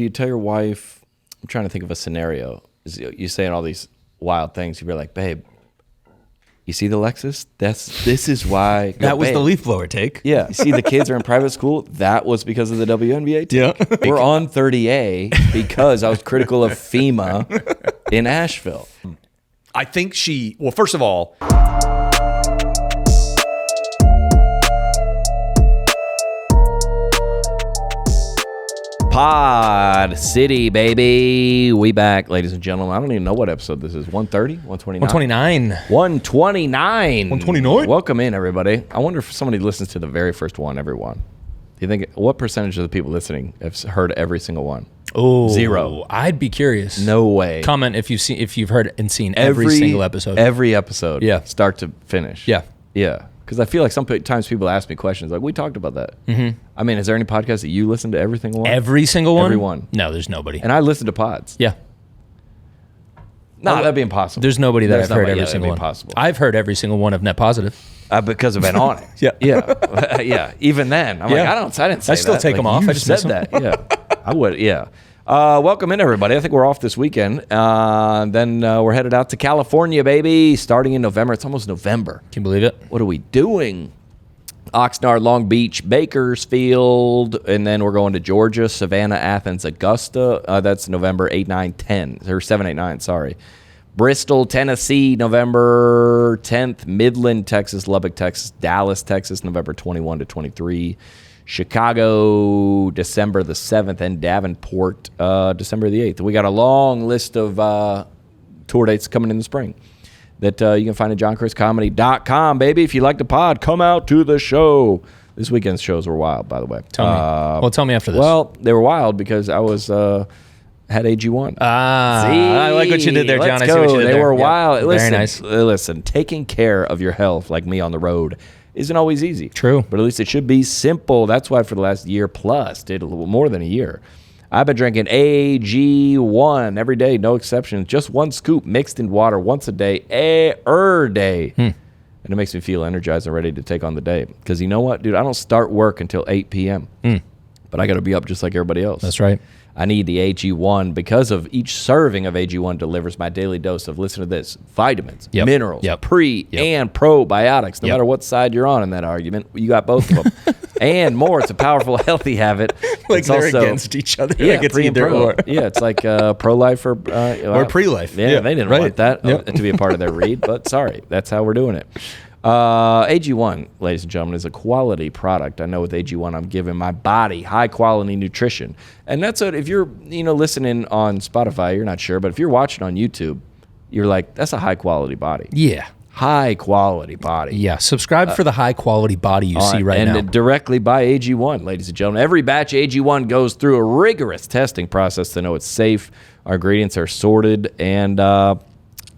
you tell your wife? I'm trying to think of a scenario. You saying all these wild things. You'd be like, babe, you see the Lexus? This is why. That was the leaf blower take. Yeah. You see the kids are in private school? That was because of the WNBA take. Yeah. We're on 30A because I was critical of FEMA in Asheville. I think well, first of all, Pod City, baby. We back, ladies and gentlemen. I don't even know what episode this is. 130? 129? 129. 129. Welcome in, everybody. I wonder if somebody listens to the very first one, everyone. Do you think, what percentage of the people listening have heard every single one? Oh, 0. I'd be curious. No way. Comment if you've heard and seen every single episode. Every episode. Yeah. Start to finish. Yeah. Yeah. Because I feel like sometimes people ask me questions like, we talked about that. Mm-hmm. I mean, is there any podcast that you listen to every single one? Every single one? Every one. No, there's nobody. And I listen to pods. Yeah. No, that'd be impossible. There's nobody that I've heard every that'd single be one. Impossible. I've heard every single one of Net Positive. Because I've been on it. Yeah. Yeah. Yeah. Even then, I'm like, I didn't say that. I still take them off. You I just said that. Yeah. I would. Yeah. Welcome in, everybody. I think we're off this weekend. Then we're headed out to California, baby, starting in November. It's almost November. Can you believe it? What are we doing? Oxnard, Long Beach, Bakersfield, and then we're going to Georgia, Savannah, Athens, Augusta. That's November 8, 9, 10. Or 7, 8, 9, sorry. Bristol, Tennessee, November 10th. Midland, Texas, Lubbock, Texas, Dallas, Texas, November 21 to 23. Chicago, December the 7th, and Davenport, December the 8th. We got a long list of tour dates coming in the spring that you can find at JohnChristComedy.com, baby. If you like the pod, come out to the show. This weekend's shows were wild, by the way. Tell me after this. Well, they were wild because I was had AG1. See, I like what you did there, John. Let's I see what go. you did They there. were wild. Very nice. Listen, taking care of your health like me on the road isn't always easy. True. But at least it should be simple. That's why for the last year plus, did a little more than a year, I've been drinking AG1 every day, no exception. Just one scoop mixed in water once a day, day. And it makes me feel energized and ready to take on the day. Because you know what, dude? I don't start work until 8 p.m. But I got to be up just like everybody else. That's right. I need the AG1 because of each serving of AG1 delivers my daily dose of, listen to this, vitamins, minerals, pre and probiotics. No matter what side you're on in that argument, you got both of them. And more. It's a powerful, healthy habit. Like it's they're also against each other. Yeah, like pre and pro. Yeah, it's like pro-life or pre-life. Yeah, they didn't want that to be a part of their read, but sorry, that's how we're doing it. AG1, ladies and gentlemen, is a quality product. I know with AG1, I'm giving my body high-quality nutrition. And that's what, if you're listening on Spotify, you're not sure, but if you're watching on YouTube, you're like, that's a high-quality body. Yeah. High-quality body. Yeah. Subscribe for the high-quality body you see right now. And directly by AG1, ladies and gentlemen. Every batch of AG1 goes through a rigorous testing process to know it's safe. Our ingredients are sorted, and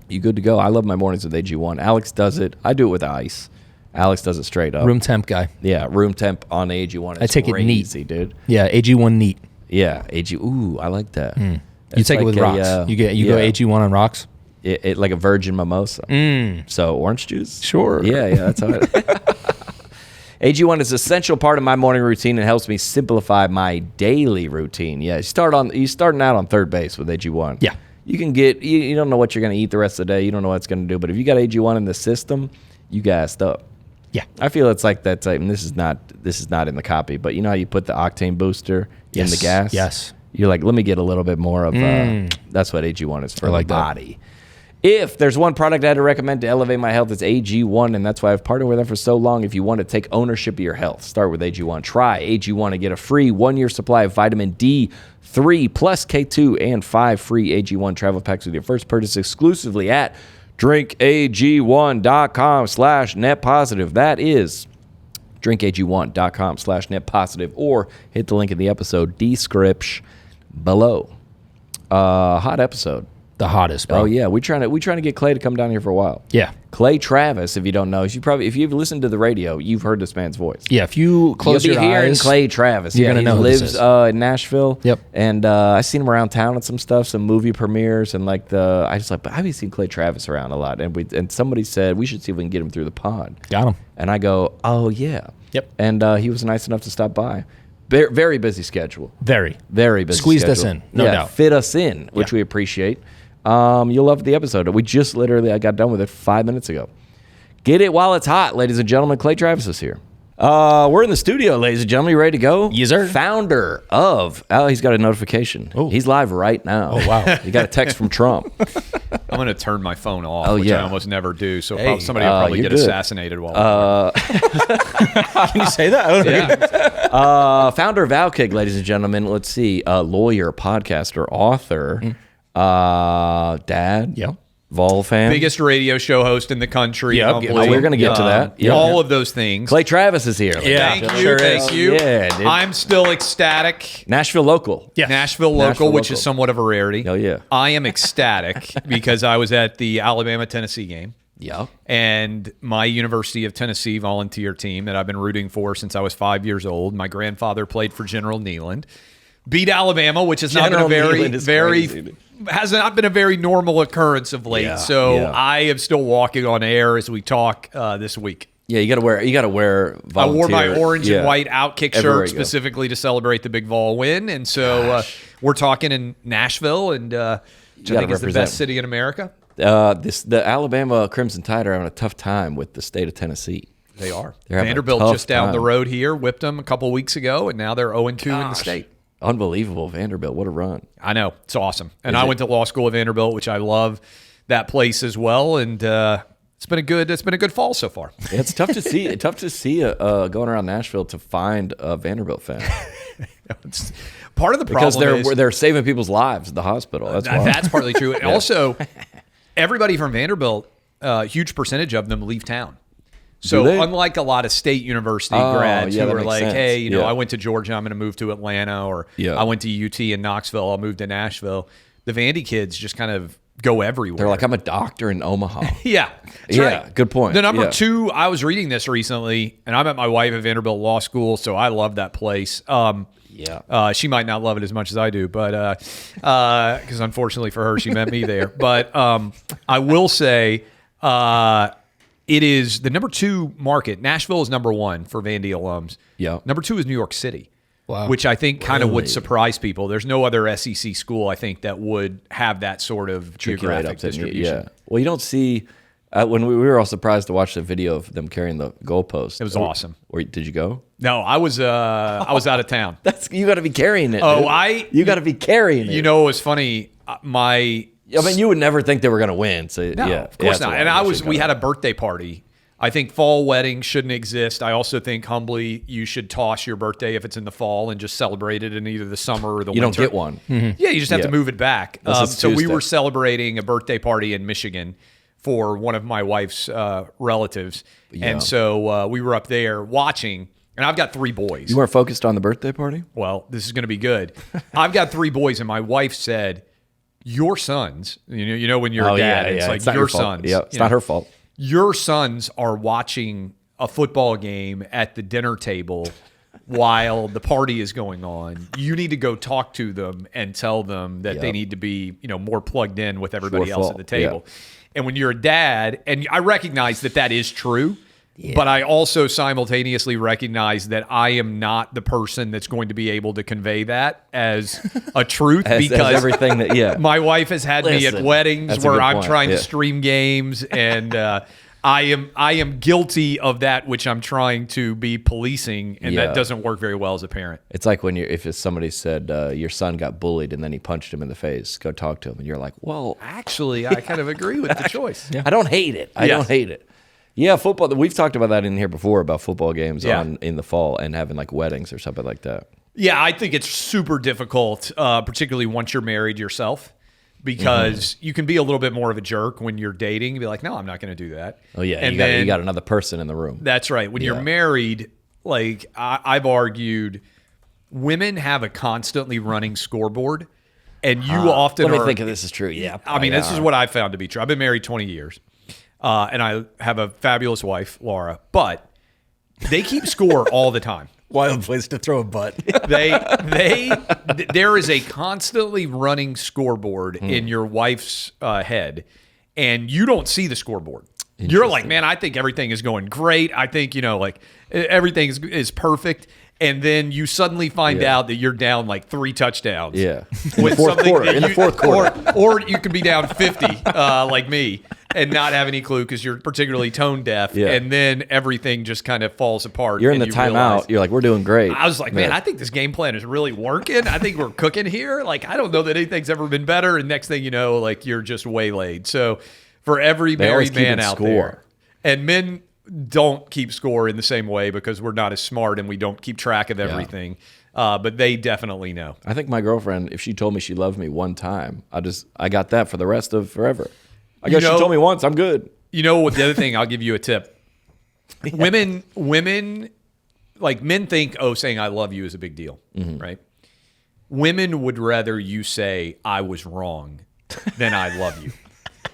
you good to go. I love my mornings with AG1. Alex does it. I do it with ice. Alex does it straight up. Room temp guy. Yeah, room temp on AG1. I take crazy, it neat, dude. Yeah, AG1 neat. Yeah, AG. Ooh, I like that. You take it with rocks. You go AG1 on rocks. It like a virgin mimosa. So orange juice. Sure. Yeah, that's how it. AG1 is an essential part of my morning routine and helps me simplify my daily routine. Yeah, you starting out on third base with AG1. Yeah. You can get, you don't know what you're going to eat the rest of the day. You don't know what it's going to do. But if you got AG1 in the system, you gassed up. Yeah. I feel it's like that type, and this is not in the copy, but you know how you put the octane booster in the gas? Yes. You're like, let me get a little bit more of, that's what AG1 is for like the body. If there's one product I had to recommend to elevate my health, it's AG1, and that's why I've partnered with them for so long. If you want to take ownership of your health, start with AG1. Try AG1 and get a free 1-year supply of vitamin D3 plus K2 and 5 free AG1 travel packs with your first purchase exclusively at drinkag1.com/netpositive. That is drinkag1.com/netpositive, or hit the link in the episode description below. Hot episode. The hottest, bro. Oh yeah, we trying to get Clay to come down here for a while. Yeah. Clay Travis, if you don't know, if you've listened to the radio, you've heard this man's voice. Yeah, if you close You'll your be hearing eyes, Clay Travis. you're gonna know who lives this is. in Nashville. Yep. And I seen him around town at some stuff, some movie premieres, and but I've seen Clay Travis around a lot. And somebody said we should see if we can get him through the pod. Got him. And I go, oh yeah. Yep. And he was nice enough to stop by. Very busy schedule. Very busy. Squeezed schedule. us in, no doubt. Fit us in, which we appreciate. You'll love the episode. We just I got done with it 5 minutes ago. Get it while it's hot, ladies and gentlemen. Clay Travis is here. We're in the studio, ladies and gentlemen. You ready to go? Yes, sir. Founder of... Oh, he's got a notification. Oh. He's live right now. Oh, wow. He got a text from Trump. I'm going to turn my phone off, which I almost never do. So somebody will probably get assassinated while Can you say that? I don't know. Founder of Outkick, ladies and gentlemen. Let's see. Lawyer, podcaster, author, dad. Yeah. Vol fan. biggest radio show host in the country. Yep. We're going to get to that. Yep. All of those things. Clay Travis is here. Thank you. Sure Thank is. you. Yeah, dude. I'm still ecstatic. Nashville local. Yes. Nashville local, Nashville which local. is somewhat of a rarity. Oh, yeah. I am ecstatic because I was at the Alabama-Tennessee game. Yeah. And my University of Tennessee volunteer team that I've been rooting for since I was 5 years old. My grandfather played for General Neyland. Beat Alabama, which has not been has not been a very normal occurrence of late. I am still walking on air as we talk this week. Yeah, you got to wear I wore my volunteer- orange and white Outkick Everywhere shirt you go. specifically to celebrate the big Vol win. And so we're talking in Nashville, and which I gotta think is the represent. best city in America. The Alabama Crimson Tide are having a tough time with the state of Tennessee. They are. They're having a Vanderbilt tough just down the time. road here whipped them a couple weeks ago, and now they're 0-2 in the state. Unbelievable, Vanderbilt. What a run. I know. It's awesome. And I went to law school at Vanderbilt, which I love that place as well. And it's been a good fall so far. Yeah, it's tough to see. Going around Nashville to find a Vanderbilt fan It's part of the because problem is they're saving people's lives at the hospital. That's why. that's partly true. And also, everybody from Vanderbilt, a huge percentage of them leave town. So they? unlike a lot of state university grads yeah, who that are makes like, sense. hey, Yeah. I went to Georgia, I'm going to move to Atlanta, or Yeah. I went to UT in Knoxville, I'll move to Nashville. The Vandy kids just kind of go everywhere. They're like, I'm a doctor in Omaha. yeah, that's Yeah, right. good point. The number Yeah. two, I was reading this recently, and I met my wife at Vanderbilt Law School, so I love that place. She might not love it as much as I do, but because unfortunately for her, she met me there. But I will say it is the number two market. Nashville is number one for Vandy alums. Yeah. Number two is New York City. Wow. Which I think kind of would Really? surprise people. There's no other SEC school, I think, that would have that sort of geographic distribution. Yeah. Well, you don't see when we were all surprised to watch the video of them carrying the goalpost. It was awesome. Or did you go? No, I was out of town. You got to be carrying it. Oh, dude. You got to be carrying it. You know, it was funny. My I mean, you would never think they were going to win. So no, yeah, of course that's not. why And should we go. had a birthday party. I think fall weddings shouldn't exist. I also think humbly you should toss your birthday if it's in the fall and just celebrate it in either the summer or the You winter. don't get one. Yeah, you just have to Yeah. move it back. Unless it's So we Tuesday. were celebrating a birthday party in Michigan for one of my wife's relatives. And so we were up there watching, and I've got three boys. You weren't focused on the birthday party? Well, this is going to be good. I've got three boys, and my wife said, your sons, you know when you're a dad, it's like not your fault. sons. Yeah, it's you not know, her fault. Your sons are watching a football game at the dinner table while the party is going on. You need to go talk to them and tell them that they need to be, more plugged in with everybody else at the table. Yeah. And when you're a dad, and I recognize that is true, but I also simultaneously recognize that I am not the person that's going to be able to convey that as a truth As because everything that, yeah. my wife has had me at Listen, weddings that's a where good I'm point. trying Yeah. to stream games, and I am guilty of that which I'm trying to be policing, and Yeah. that doesn't work very well as a parent. It's like when if somebody said your son got bullied and then he punched him in the face, go talk to him, and you're like, well, Actually, I kind of agree with the choice. I don't hate it. I Yes. don't hate it. Yeah, football. We've talked about that in here before about football games Yeah. in the fall and having like weddings or something like that. Yeah, I think it's super difficult, particularly once you're married yourself, because you can be a little bit more of a jerk when you're dating. Be like, no, I'm not going to do that. Oh yeah, and you got another person in the room. That's right. When you're married, like I've argued, women have a constantly running scoreboard, and you often Let me are, think if this is true. Yeah, I mean, this is what I've found to be true. I've been married 20 years, and I have a fabulous wife, Laura, but they keep score all the time. Wild place to throw a butt. There is a constantly running scoreboard in your wife's head, and you don't see the scoreboard. You're like, man, I think everything is going great. I think, everything is perfect. and then you suddenly find out that you're down like 3 touchdowns. Yeah. With In the fourth quarter. Or you could be down 50 like me and not have any clue because you're particularly tone deaf. Yeah. And then everything just kind of falls apart. You're in and the you realize- timeout. You're like, we're doing great. I was like, man, I think this game plan is really working. I think we're cooking here. Like, I don't know that anything's ever been better. And next thing you know, like, you're just waylaid. So for every married man out there, and men don't keep score in the same way because we're not as smart and we don't keep track of everything. But they definitely know. I think my girlfriend, if she told me she loved me one time, I got that for the rest of forever. I guess she told me once, I'm good. You know what? The other thing, I'll give you a tip. Women, like men think, saying I love you is a big deal, right? Women would rather you say I was wrong than I love you.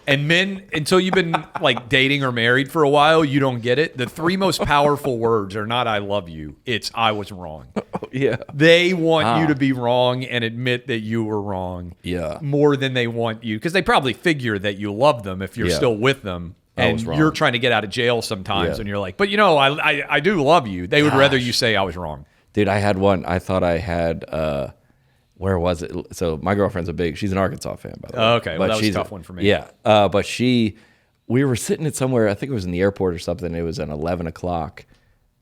And men, until you've been like dating or married for a while, you don't get it. The 3 most powerful words are not I love you. It's I was wrong. Yeah. They want you to be wrong and admit that you were wrong. Yeah. More than they want you. Because they probably figure that you love them if you're still with them. And you're trying to get out of jail sometimes. And you're like, but I do love you. They would rather you say I was wrong. Dude, I had one. I thought I had, where was it? So my girlfriend's she's an Arkansas fan, by the way. Oh, okay. Well, that was a tough one for me. Yeah. But we were sitting at somewhere, I think it was in the airport or something. It was at 11 o'clock.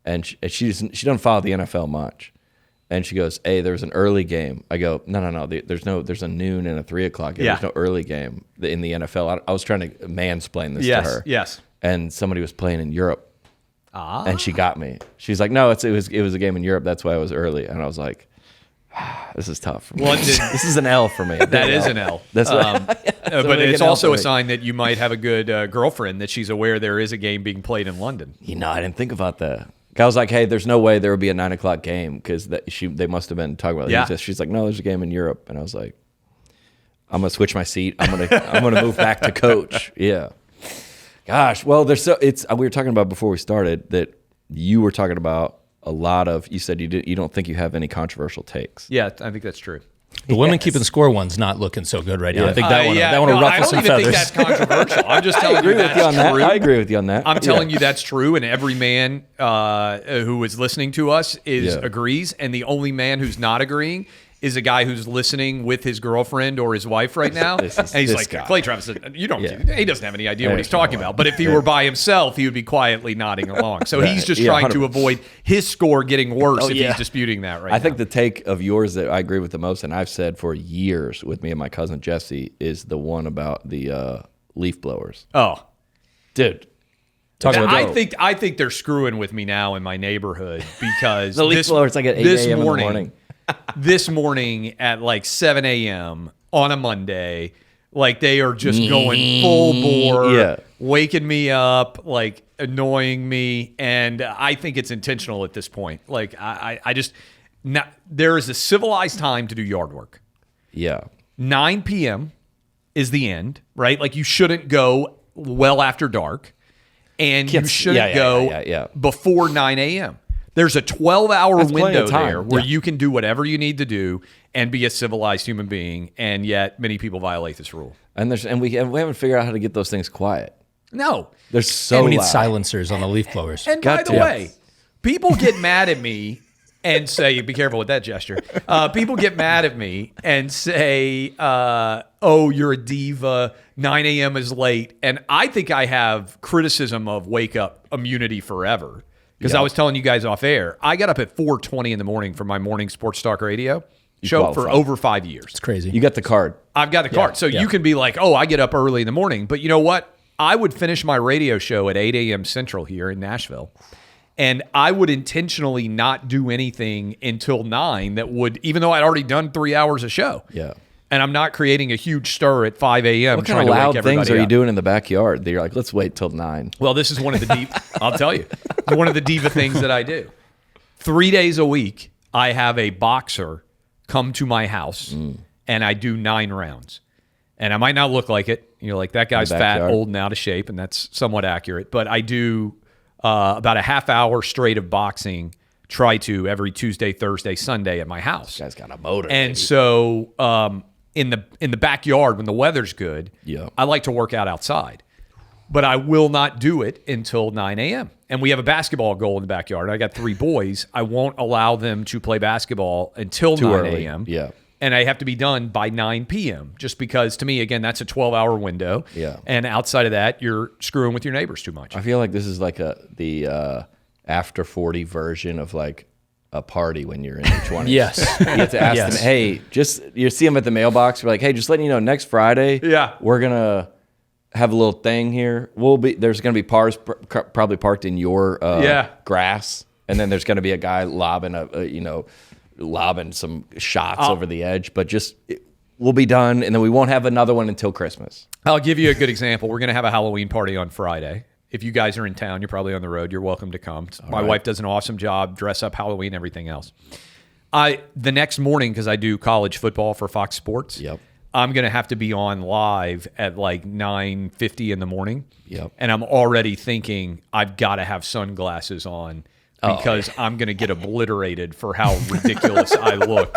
And she doesn't follow the NFL much. And she goes, hey, there's an early game. I go, no. There's a noon and a 3 o'clock game. Yeah. There's no early game in the NFL. I was trying to mansplain this to her. Yes. And somebody was playing in Europe. And she got me. She's like, no, it was a game in Europe. That's why I was early. And I was like, this is tough for me. This is an L for me. That is an L. That's but it's also a sign that you might have a good girlfriend that she's aware there is a game being played in London. I didn't think about that. I was like, hey, there's no way there would be a 9 o'clock game because they must have been talking about it. Yeah. She's like, no, there's a game in Europe. And I was like, I'm going to switch my seat. I'm gonna move back to coach. Yeah. Gosh, well, we were talking about before we started that you were talking about you said you don't think you have any controversial takes. Yeah, I think that's true. The women keeping score one's not looking so good right now. I think that one will ruffle some feathers. I don't even think that's controversial. I'm just telling you that's true. I agree with you on that. I'm telling you that's true, and every man who is listening to us agrees, and the only man who's not agreeing is a guy who's listening with his girlfriend or his wife right now. And he's like, Clay Travis, he doesn't have any idea what he's talking about. But if he were by himself, he would be quietly nodding along. So he's just trying to avoid his score getting worse if he's disputing that right now. I think the take of yours that I agree with the most, and I've said for years with me and my cousin Jesse, is the one about the leaf blowers. Oh. Dude. I think they're screwing with me now in my neighborhood because the leaf blowers like at 8 a.m. in the morning. This morning at like 7 a.m. on a Monday, like they are just going full bore, waking me up, like annoying me. And I think it's intentional at this point. Like there is a civilized time to do yard work. Yeah. 9 p.m. is the end, right? Like you shouldn't go well after dark and you shouldn't go before 9 a.m. There's a 12-hour window there where you can do whatever you need to do and be a civilized human being, and yet many people violate this rule. And we haven't figured out how to get those things quiet. No. They're so we need loud. silencers on the leaf blowers. And by the way, people get mad at me and say, be careful with that gesture. People get mad at me and say, you're a diva, 9 a.m. is late. And I think I have criticism of wake up immunity forever. Because I was telling you guys off air, I got up at 4:20 in the morning for my morning sports talk radio show for over 5 years. It's crazy. You got the card. I've got the card. So you can be like, I get up early in the morning. But you know what? I would finish my radio show at 8 a.m. Central here in Nashville. And I would intentionally not do anything until 9 that would, even though I'd already done 3 hours of show. Yeah. And I'm not creating a huge stir at 5 a.m. What kind of loud things are you doing in the backyard that you're like, let's wait till 9? Well, this is one of the I'll tell you, one of the diva things that I do. 3 days a week, I have a boxer come to my house and I do 9 rounds. And I might not look like it. You're like, that guy's fat, old, and out of shape, and that's somewhat accurate. But I do about a half hour straight of boxing, try to every Tuesday, Thursday, Sunday at my house. This guy's got a motor. And so in the backyard when the weather's good, I like to work out outside. but I will not do it until 9 a.m. And we have a basketball goal in the backyard. I got 3 boys. I won't allow them to play basketball until 9 a.m. Yeah. And I have to be done by 9 p.m. just because, to me, again, that's a 12-hour window. Yeah. And outside of that, you're screwing with your neighbors too much. I feel like this is like the after 40 version of like a party when you're in your 20s. Yes. You have to ask them, hey, you see them at the mailbox. You're like, hey, just letting you know, next Friday, we're going to have a little thing here. There's going to be cars probably parked in your grass. And then there's going to be a guy lobbing lobbing some shots over the edge, but we'll be done, and then we won't have another one until Christmas. I'll give you a good example. We're going to have a Halloween party on Friday. If you guys are in town, you're probably on the road, you're welcome to come. My wife does an awesome job, dress up Halloween, everything else. The next morning, because I do college football for Fox Sports, I'm going to have to be on live at like 9:50 in the morning. And I'm already thinking I've got to have sunglasses on because I'm going to get obliterated for how ridiculous I look.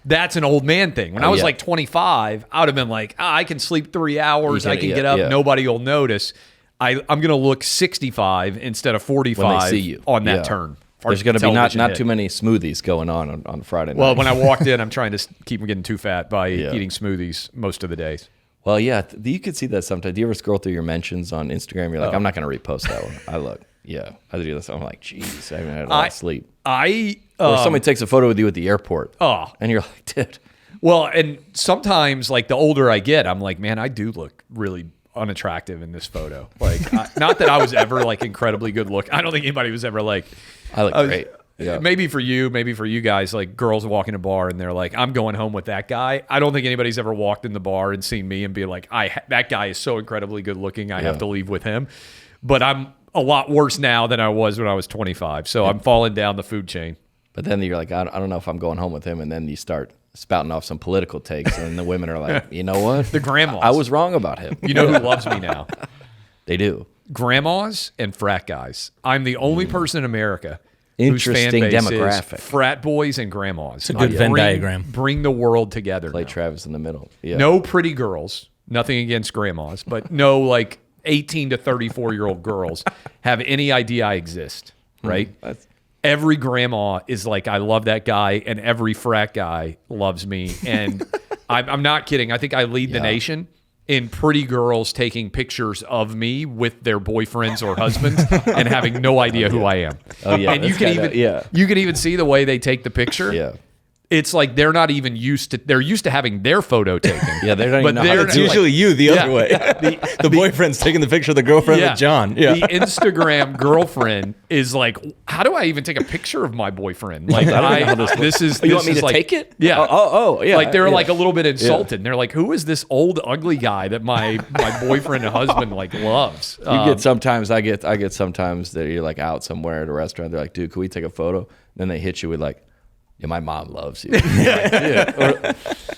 That's an old man thing. When I was like 25, I would have been like, I can sleep 3 hours. I can get up. Nobody will notice. I'm going to look 65 instead of 45 when they see you. On that turn. There's going to be not too many smoothies going on Friday night. Well, when I walked in, I'm trying to keep from getting too fat by eating smoothies most of the days. Well, yeah, you could see that sometimes. Do you ever scroll through your mentions on Instagram? You're like, I'm not going to repost that one. I do this. I'm like, geez, I haven't had a lot of sleep. Or somebody takes a photo with you at the airport. And you're like, dude. Well, and sometimes, like, the older I get, I'm like, man, I do look really unattractive in this photo. Like, not that I was ever, like, incredibly good look. I don't think anybody was ever like, I look great. Yeah. Maybe for you guys, like girls walk in a bar and they're like, I'm going home with that guy. I don't think anybody's ever walked in the bar and seen me and be like, that guy is so incredibly good looking. I have to leave with him. But I'm a lot worse now than I was when I was 25. So I'm falling down the food chain. But then you're like, I don't know if I'm going home with him. And then you start spouting off some political takes. And the women are like, you know what? The grandmas. I was wrong about him. You know who loves me now? They do. Grandmas and frat guys. I'm the only person in America interesting whose fan base demographic. Is frat boys and grandmas. It's a good Venn diagram. Bring the world together. Play now. Travis in the middle. Yeah. No pretty girls. Nothing against grandmas, but no like 18 to 34-year-old girls have any idea I exist, right? Every grandma is like, I love that guy, and every frat guy loves me. And I'm not kidding. I think I lead the nation in pretty girls taking pictures of me with their boyfriends or husbands and having no idea who I am. Oh yeah, and you can even see the way they take the picture. Yeah. It's like they're not even used to. They're used to having their photo taken. Yeah, they're not. But it's usually you the other way. The boyfriend's taking the picture of the girlfriend with John. Yeah. The Instagram girlfriend is like, how do I even take a picture of my boyfriend? Like, this is. You want me to take it? Yeah. Oh, yeah. Like they're like a little bit insulted. And they're like, who is this old ugly guy that my boyfriend and husband like loves? I get sometimes that you're like out somewhere at a restaurant. They're like, dude, can we take a photo? Then they hit you with like, yeah, my mom loves you.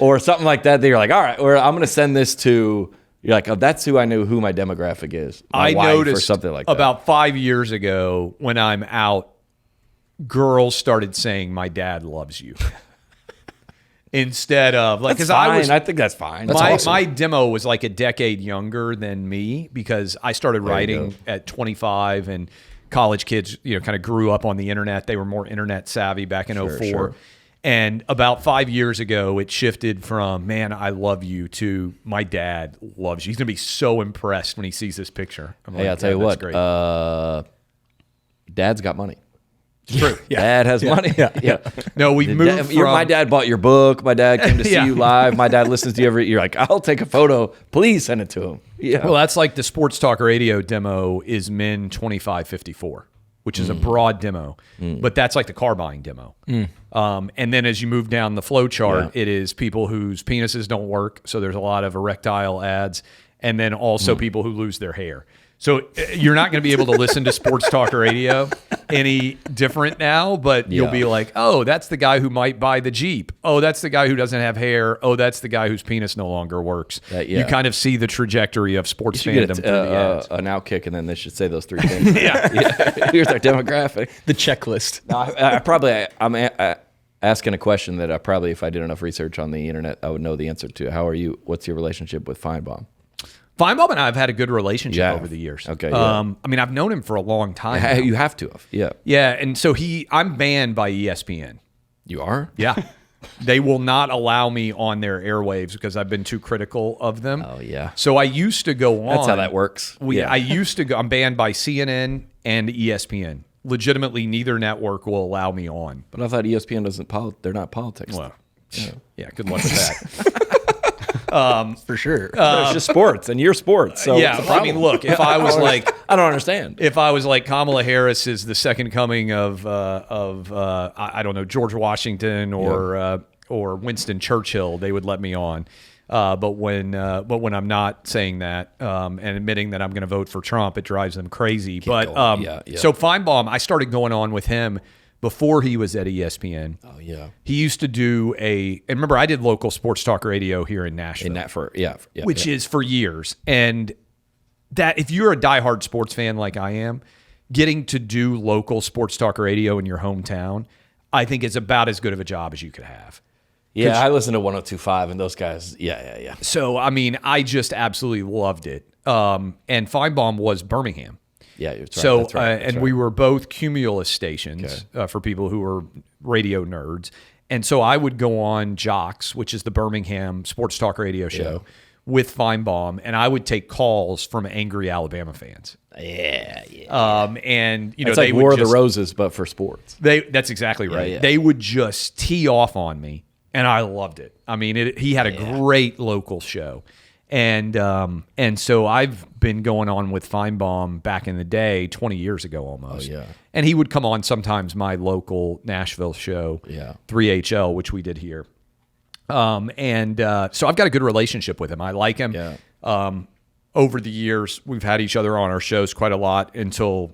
Or something like that. You're like, all right, or I'm going to send this to, you're like, oh, that's who I knew who my demographic is. My wife noticed or something like that. About 5 years ago when I'm out, girls started saying, my dad loves you. Instead of like, because I think that's fine. That's awesome. My demo was like a decade younger than me because I started writing at 25 and college kids, kind of grew up on the internet. They were more internet savvy back in 04. Sure. And about 5 years ago, it shifted from, man, I love you to my dad loves you. He's going to be so impressed when he sees this picture. I'm like, I'll tell you what, great. Dad's got money. It's true. Dad has money. Yeah. No, we moved from... My dad bought your book. My dad came to see you live. My dad listens to you every... You're like, I'll take a photo. Please send it to him. Yeah. Well, that's like the Sports Talk Radio demo is men 25-54, which is a broad demo. But that's like the car buying demo. And then as you move down the flow chart, it is people whose penises don't work. So there's a lot of erectile ads. And then also people who lose their hair. So you're not going to be able to listen to Sports Talk Radio any different now, but you'll be like, oh, that's the guy who might buy the Jeep. Oh, that's the guy who doesn't have hair. Oh, that's the guy whose penis no longer works. You kind of see the trajecry of sports fandom through the ads. An outkick, and then they should say those three things. Here's our demographic. The checklist. No, I'm asking a question that I probably, if I did enough research on the internet, I would know the answer to. How are you? What's your relationship with Feinbaum? Feinbaum and I have had a good relationship Yeah. over the years. Okay, yeah. I mean, I've known him for a long time. now. You have to have. Yeah. Yeah, and so I'm banned by ESPN. You are? Yeah. They will not allow me on their airwaves because I've been too critical of them. Oh, yeah. So I used to go on. That's how that works. I used to go. I'm banned by CNN and ESPN. Legitimately, neither network will allow me on. But I thought ESPN they're not politics. Well, yeah, good luck with that. For sure. It's just sports, and you're sports. So Yeah, I mean, look, if I was like, I don't understand. if I was like Kamala Harris is the second coming of I don't know, George Washington or Winston Churchill, they would let me on. But when I'm not saying that and admitting that I'm going to vote for Trump, it drives them crazy. But so Feinbaum, I started going on with him before he was at ESPN. Oh yeah, he used to do and remember I did local sports talk radio here in Nashville, which is for years. And that if you're a diehard sports fan like I am, getting to do local sports talk radio in your hometown, I think is about as good of a job as you could have. Yeah, I listened to 102.5 and those guys. Yeah. So, I mean, I just absolutely loved it. And Feinbaum was Birmingham. Yeah, that's right. So, that's right. we were both Cumulus stations for people who were radio nerds. And so I would go on Jocks, which is the Birmingham sports talk radio show, with Feinbaum, and I would take calls from angry Alabama fans. Yeah. And, It's they like would War of the Roses, but for sports. That's exactly right. Yeah. They would just tee off on me. And I loved it. I mean, he had a great local show. And so I've been going on with Feinbaum back in the day, 20 years ago almost. Oh, yeah. And he would come on sometimes my local Nashville show, 3HL, which we did here. So I've got a good relationship with him. I like him. Yeah. Over the years, we've had each other on our shows quite a lot until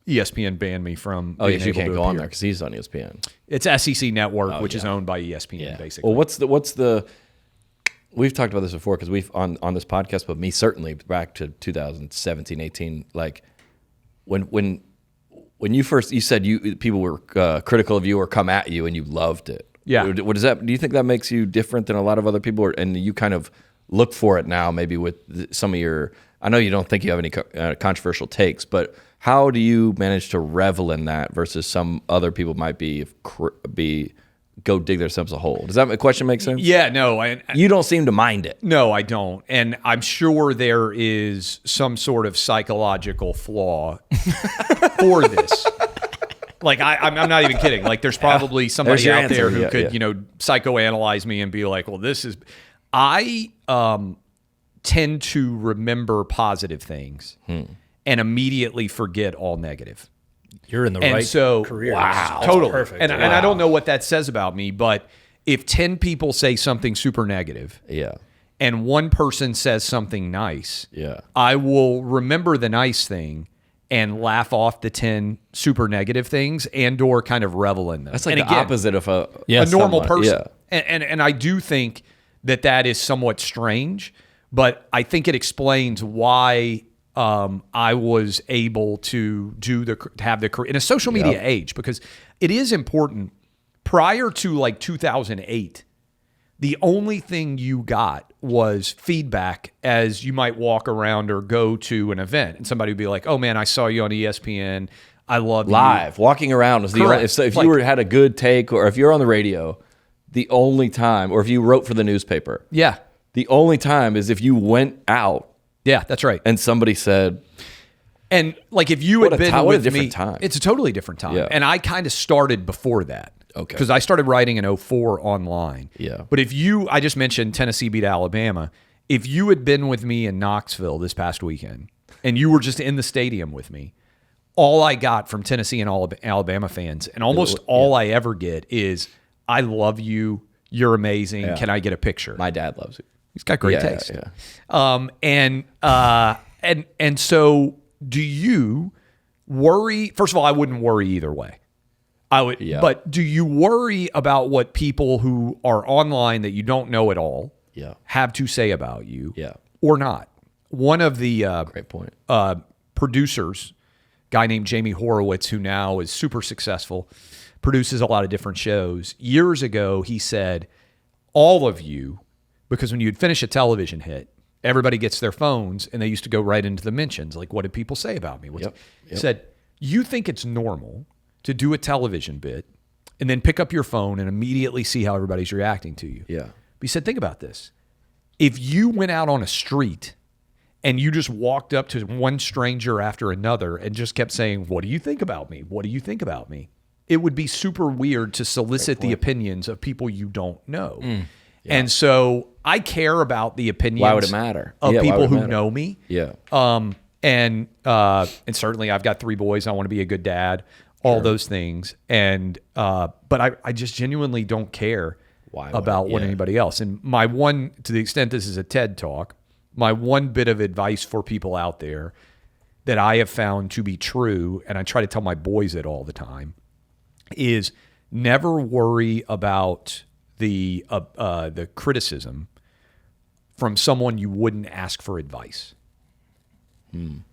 ESPN banned me from. Oh, yes, you can't go on there because he's on ESPN. It's SEC Network, which is owned by ESPN, basically. Well, what's the? We've talked about this before because we've on this podcast, but me certainly back to 2017, 18. Like when you said people were critical of you or come at you and you loved it. Yeah. What does that? Do you think that makes you different than a lot of other people, and you kind of look for it now, maybe with some of your? I know you don't think you have any controversial takes, but how do you manage to revel in that versus some other people might go dig themselves a hole? Does that question make sense? Yeah, no. You don't seem to mind it. No, I don't. And I'm sure there is some sort of psychological flaw for this. Like, I'm not even kidding. Like, there's probably somebody out there who could, psychoanalyze me and be like, well, this is... I tend to remember positive things and immediately forget all negative. You're in the And right so, career. wow, That's totally. perfect. And I don't know what that says about me, but if 10 people say something super negative, and one person says something nice, I will remember the nice thing and laugh off the 10 super negative things or kind of revel in them. That's like opposite of a normal person. Yeah. And I do think that is somewhat strange, but I think it explains why I was able to have the career in a social media age, because it is important. Prior to like 2008, the only thing you got was feedback as you might walk around or go to an event, and somebody would be like, "Oh man, I saw you on ESPN. I love live." Walking around was the only, if you had a good take, or if you're on the radio, the only time, or if you wrote for the newspaper, the only time is if you went out. Yeah, that's right. And somebody said, and like if you had been with me, time. It's a totally different time. Yeah. And I kind of started before that. Okay. Because I started writing in 2004 online. Yeah. But I just mentioned Tennessee beat Alabama. If you had been with me in Knoxville this past weekend and you were just in the stadium with me, all I got from Tennessee and Alabama fans, and almost all I ever get is, I love you. You're amazing. Yeah. Can I get a picture? My dad loves you. He's got great taste. Yeah. And so do you worry? First of all, I wouldn't worry either way. I would, but do you worry about what people who are online that you don't know at all have to say about you or not? One of the great point. Producers, guy named Jamie Horowitz, who now is super successful, produces a lot of different shows. Years ago, he said, all of you, because when you'd finish a television hit everybody gets their phones, and they used to go right into the mentions. Like, what did people say about me? He said, you think it's normal to do a television bit and then pick up your phone and immediately see how everybody's reacting to you. Yeah. But he said, think about this. If you went out on a street and you just walked up to one stranger after another and just kept saying, what do you think about me? What do you think about me? It would be super weird to solicit the opinions of people you don't know. And so I care about the opinions. Why would it matter? Of Yeah, why people would it who matter? know me. Yeah. And certainly I've got 3 boys. I want to be a good dad, all those things. And, but I just genuinely don't care about what anybody else. And my one, to the extent this is a TED Talk, my one bit of advice for people out there that I have found to be true, and I try to tell my boys it all the time, is never worry about the criticism from someone you wouldn't ask for advice.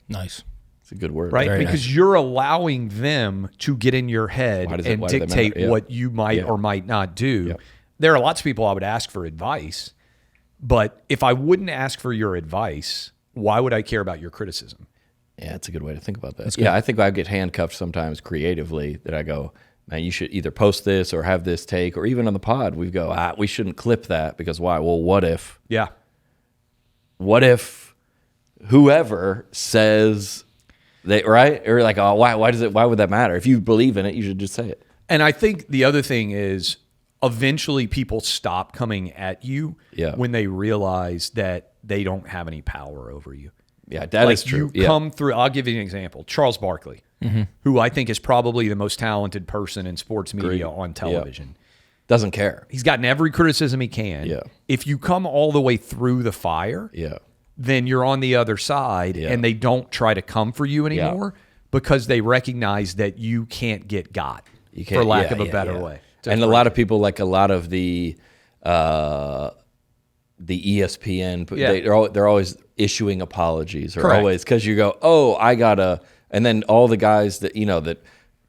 Nice. It's a good word. Right? Very Because nice. you're allowing them to get in your head Why and do they dictate matter? Yeah. what you might Yeah. or might not do. Yeah. There are lots of people I would ask for advice, but if I wouldn't ask for your advice, why would I care about your criticism? Yeah, it's a good way to think about that. Yeah, I think I get handcuffed sometimes creatively that I go, man, you should either post this or have this take, or even on the pod, we go, we shouldn't clip that because why? Well, what if whoever says they, right? Or like, oh, why would that matter? If you believe in it, you should just say it. And I think the other thing is eventually people stop coming at you when they realize that they don't have any power over you. Yeah, that is true. You come through. I'll give you an example. Charles Barkley, who I think is probably the most talented person in sports media on television. Doesn't care. He's gotten every criticism he can. Yeah. If you come all the way through the fire, then you're on the other side, and they don't try to come for you anymore because they recognize that you can't get got, for lack of a better way. And a lot of people, like a lot of the ESPN, they're always issuing apologies, or always, because you go, oh, I gotta, and then all the guys that that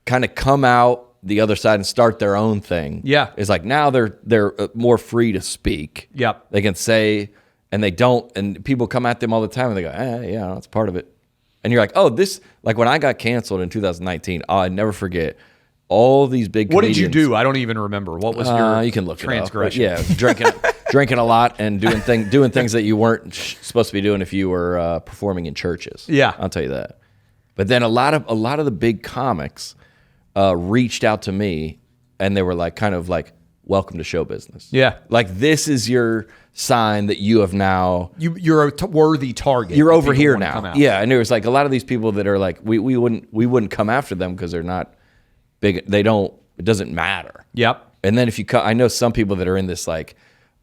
kind of come out the other side and start their own thing. Yeah, it's like now they're more free to speak. Yep, they can say, and they don't, and people come at them all the time, and they go, yeah, that's part of it. And you're like, oh, this, like when I got canceled in 2019, I'll never forget. All these big What comedians. did you do? I don't even remember. What was your you can look transgression? It up. Yeah, drinking a lot and doing things that you weren't supposed to be doing if you were performing in churches. Yeah, I'll tell you that. But then a lot of the big comics reached out to me, and they were like, kind of like, welcome to show business. Yeah, like this is your sign that you have now. You're a worthy target. You're over here now. Yeah, and there was like a lot of these people that are like, we wouldn't come after them because they're not big. They don't. It doesn't matter. Yep. And then if you I know some people that are in this like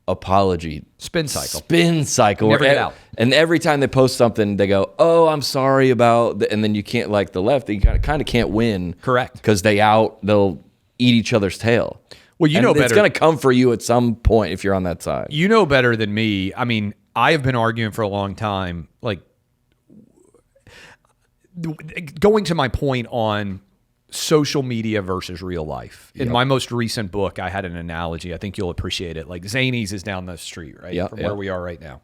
apology spin cycle. Never get out. And every time they post something, they go, "Oh, I'm sorry about," and then you can't, like the left, you kind of can't win. Correct. Because they'll eat each other's tail. Well, you know better. It's going to come for you at some point if you're on that side. You know better than me. I mean, I have been arguing for a long time, like going to my point on social media versus real life. In my most recent book, I had an analogy. I think you'll appreciate it. Like Zanies is down the street, right? From where we are right now.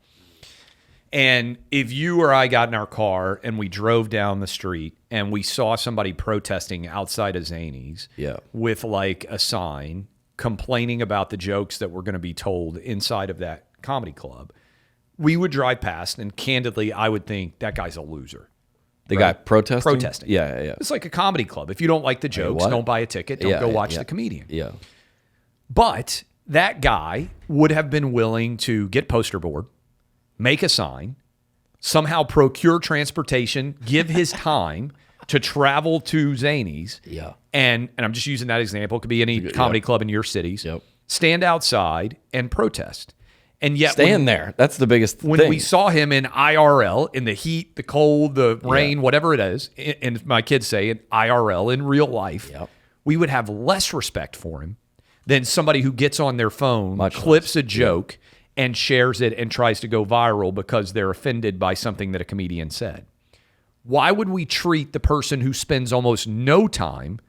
And if you or I got in our car and we drove down the street and we saw somebody protesting outside of Zanies with like a sign complaining about the jokes that were going to be told inside of that comedy club, we would drive past, and candidly, I would think that guy's a loser. The guy protesting? Protesting. Yeah. It's like a comedy club. If you don't like the jokes, don't buy a ticket. Don't go watch the comedian. Yeah. But that guy would have been willing to get poster board, make a sign, somehow procure transportation, give his time to travel to Zanies. Yeah. And I'm just using that example. It could be any comedy club in your cities. Yep. Stand outside and protest. And yet stand there. That's the biggest thing. When we saw him in IRL, in the heat, the cold, the rain, whatever it is, and my kids say in IRL, in real life, we would have less respect for him than somebody who gets on their phone, clips a joke, and shares it and tries to go viral because they're offended by something that a comedian said. Why would we treat the person who spends almost no time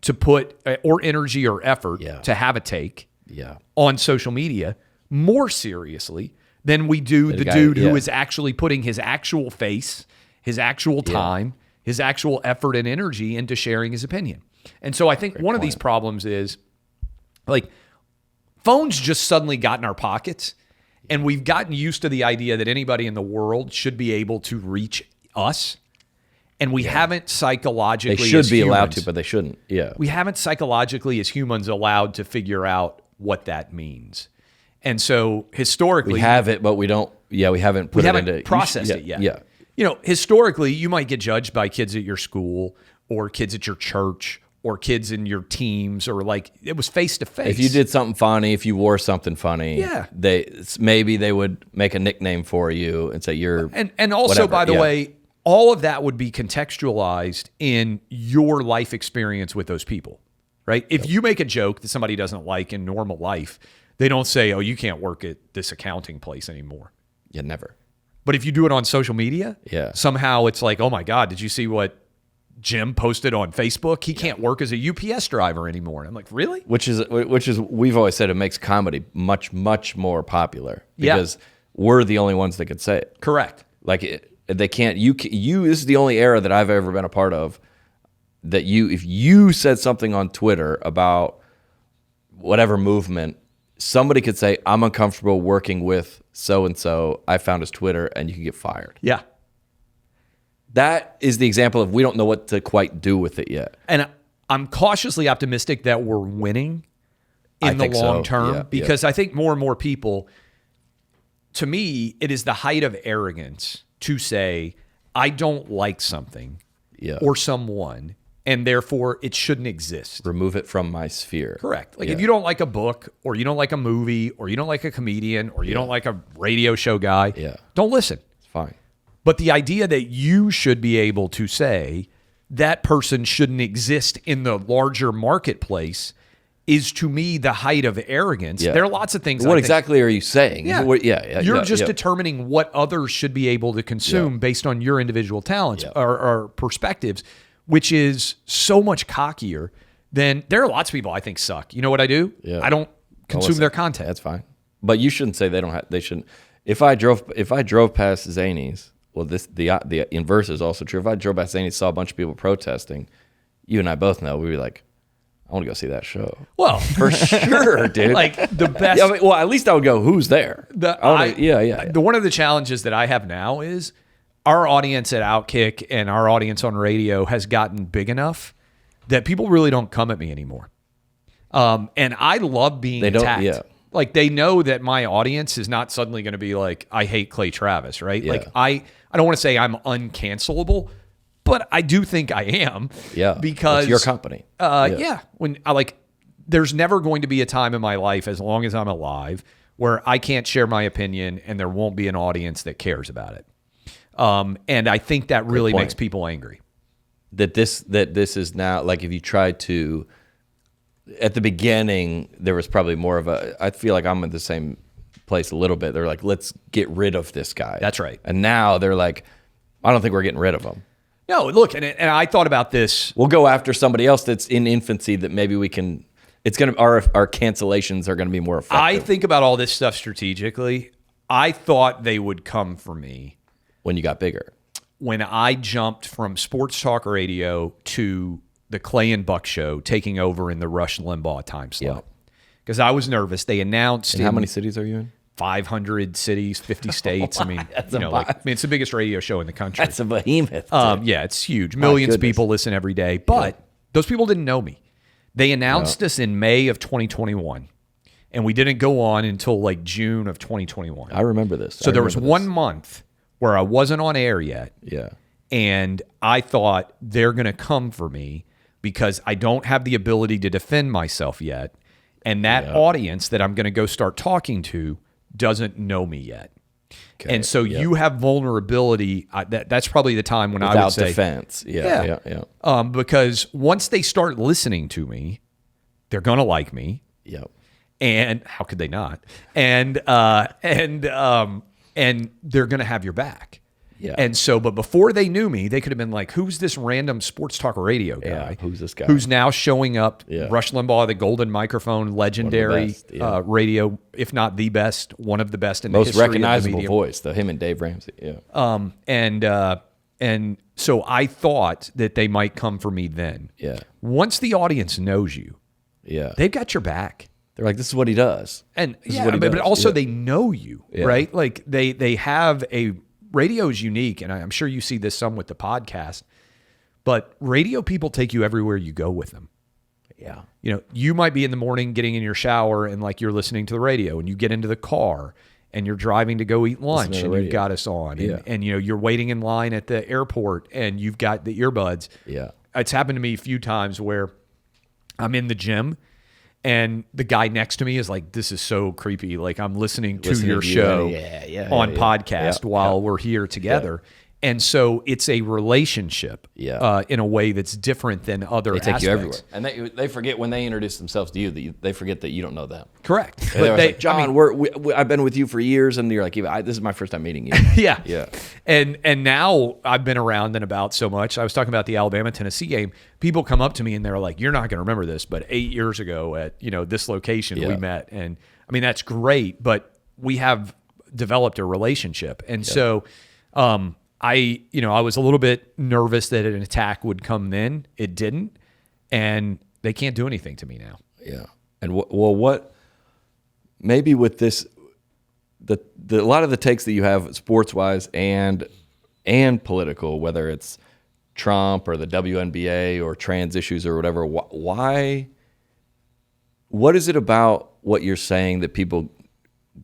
to put, or energy or effort to have a take on social media more seriously than we do the guy, dude yeah. who is actually putting his actual face, his actual time, his actual effort and energy into sharing his opinion. And so I think one of these problems is like phones just suddenly got in our pockets, and we've gotten used to the idea that anybody in the world should be able to reach us. And we haven't psychologically, They should as be allowed humans, to, but they shouldn't. Yeah. we haven't psychologically as humans allowed to figure out what that means. And so historically, We have it, but we don't. Yeah, we haven't put we it haven't into processed it yet. Yeah. You know, historically, you might get judged by kids at your school or kids at your church or kids in your teams, or like it was face to face. If you did something funny, if you wore something funny, maybe they would make a nickname for you and say you're. And also, whatever. by the way, all of that would be contextualized in your life experience with those people, right? If you make a joke that somebody doesn't like in normal life, they don't say, "Oh, you can't work at this accounting place anymore." Yeah, never. But if you do it on social media, Yeah. somehow it's like, "Oh my God, did you see what Jim posted on Facebook? He can't work as a UPS driver anymore." And I'm like, really? Which is we've always said it makes comedy much more popular because we're the only ones that could say it. Correct. Like they can't. You this is the only era that I've ever been a part of that if you said something on Twitter about whatever movement, somebody could say, "I'm uncomfortable working with so and so. I found his Twitter," and you can get fired. Yeah. That is the example of we don't know what to quite do with it yet. And I'm cautiously optimistic that we're winning in the long term because I think more and more people, to me, it is the height of arrogance to say, I don't like something or someone, and therefore it shouldn't exist. Remove it from my sphere. Correct. Like if you don't like a book or you don't like a movie or you don't like a comedian or you don't like a radio show guy, don't listen. It's fine. But the idea that you should be able to say that person shouldn't exist in the larger marketplace is, to me, the height of arrogance. Yeah. There are lots of things. What exactly are you saying? You're just determining what others should be able to consume based on your individual talents or perspectives, which is so much cockier than there are lots of people I think suck. You know what I do? Yeah. I don't consume their content. That's fine. But you shouldn't say they shouldn't. If I drove past Zany's, well, the inverse is also true. If I drove past Zany's, saw a bunch of people protesting, you and I both know we'd be like, I want to go see that show. Well, for sure, dude. Like the best. Yeah, well, at least I would go, who's there? One of the challenges that I have now is our audience at Outkick and our audience on radio has gotten big enough that people really don't come at me anymore. And I love being attacked. Like they know that my audience is not suddenly going to be like, I hate Clay Travis, right? Yeah. Like I don't want to say I'm uncancelable, but I do think I am. Yeah. Because it's your company. When there's never going to be a time in my life, as long as I'm alive, where I can't share my opinion and there won't be an audience that cares about it. And I think that really makes people angry. That this is now, like if you try to, at the beginning, there was probably more of I feel like I'm in the same place a little bit. They're like, let's get rid of this guy. That's right. And now they're like, I don't think we're getting rid of him. No, look, and I thought about this. We'll go after somebody else that's in infancy that maybe we can, our cancellations are going to be more effective. I think about all this stuff strategically. I thought they would come for me. When you got bigger. When I jumped from sports talk radio to the Clay and Buck show, taking over in the Rush Limbaugh time slot. Because I was nervous. They announced. And how many cities are you in? 500 cities, 50 states. I mean, it's the biggest radio show in the country. That's a behemoth. Yeah, it's huge. Millions of people listen every day. But those people didn't know me. They announced us in May of 2021. And we didn't go on until like June of 2021. I remember this. So there was 1 month where I wasn't on air yet. Yeah. And I thought they're going to come for me because I don't have the ability to defend myself yet. And that audience that I'm going to go start talking to doesn't know me yet. Okay. And so you have vulnerability. That's probably the time when I would say defense. Yeah. Because once they start listening to me, they're going to like me. Yep. And how could they not? And they're going to have your back. And so you have vulnerability. That's probably the time when I would say, yeah. Because once they start listening to me, they're going to like me. And how could they not? And they're going to have your back. And they're going to have your back. Yeah. And so, but before they knew me, they could have been like, who's this random sports talk radio guy? Yeah, who's this guy? Who's now showing up? Yeah. Rush Limbaugh, the golden microphone, legendary best, yeah. radio, if not the best, one of the best in the Most history of the recognizable medium. voice, though, him and Dave Ramsey. Yeah. And so I thought that they might come for me then. Yeah. Once the audience knows you, Yeah. they've got your back. They're like, this is what he does. And This is yeah, what he but does. also Yeah. they know you, right? Like they have radio is unique, and I'm sure you see this some with the podcast, but radio people take you everywhere you go with them. Yeah. You know, you might be in the morning getting in your shower and like you're listening to the radio, and you get into the car and you're driving to go eat lunch and you've got us on, and you know, you're waiting in line at the airport and you've got the earbuds. Yeah. It's happened to me a few times where I'm in the gym and the guy next to me is like, this is so creepy. Like I'm listening to your show on podcast while we're here together. Yeah. And so it's a relationship in a way that's different than other They take aspects. you everywhere. And they forget when they introduce themselves to you, they forget that you don't know them. Correct. But like, John, I've been with you for years, and you're like, this is my first time meeting you. Yeah. Yeah. And now I've been around and about so much. I was talking about the Alabama-Tennessee game. People come up to me and they're like, you're not going to remember this, but 8 years ago at, you know, this location we met. And I mean, that's great, but we have developed a relationship. And so I was a little bit nervous that an attack would come then. It didn't. And they can't do anything to me now. Yeah. And what maybe with this, a lot of the takes that you have sports wise and political, whether it's Trump or the WNBA or trans issues or whatever, what is it about what you're saying that people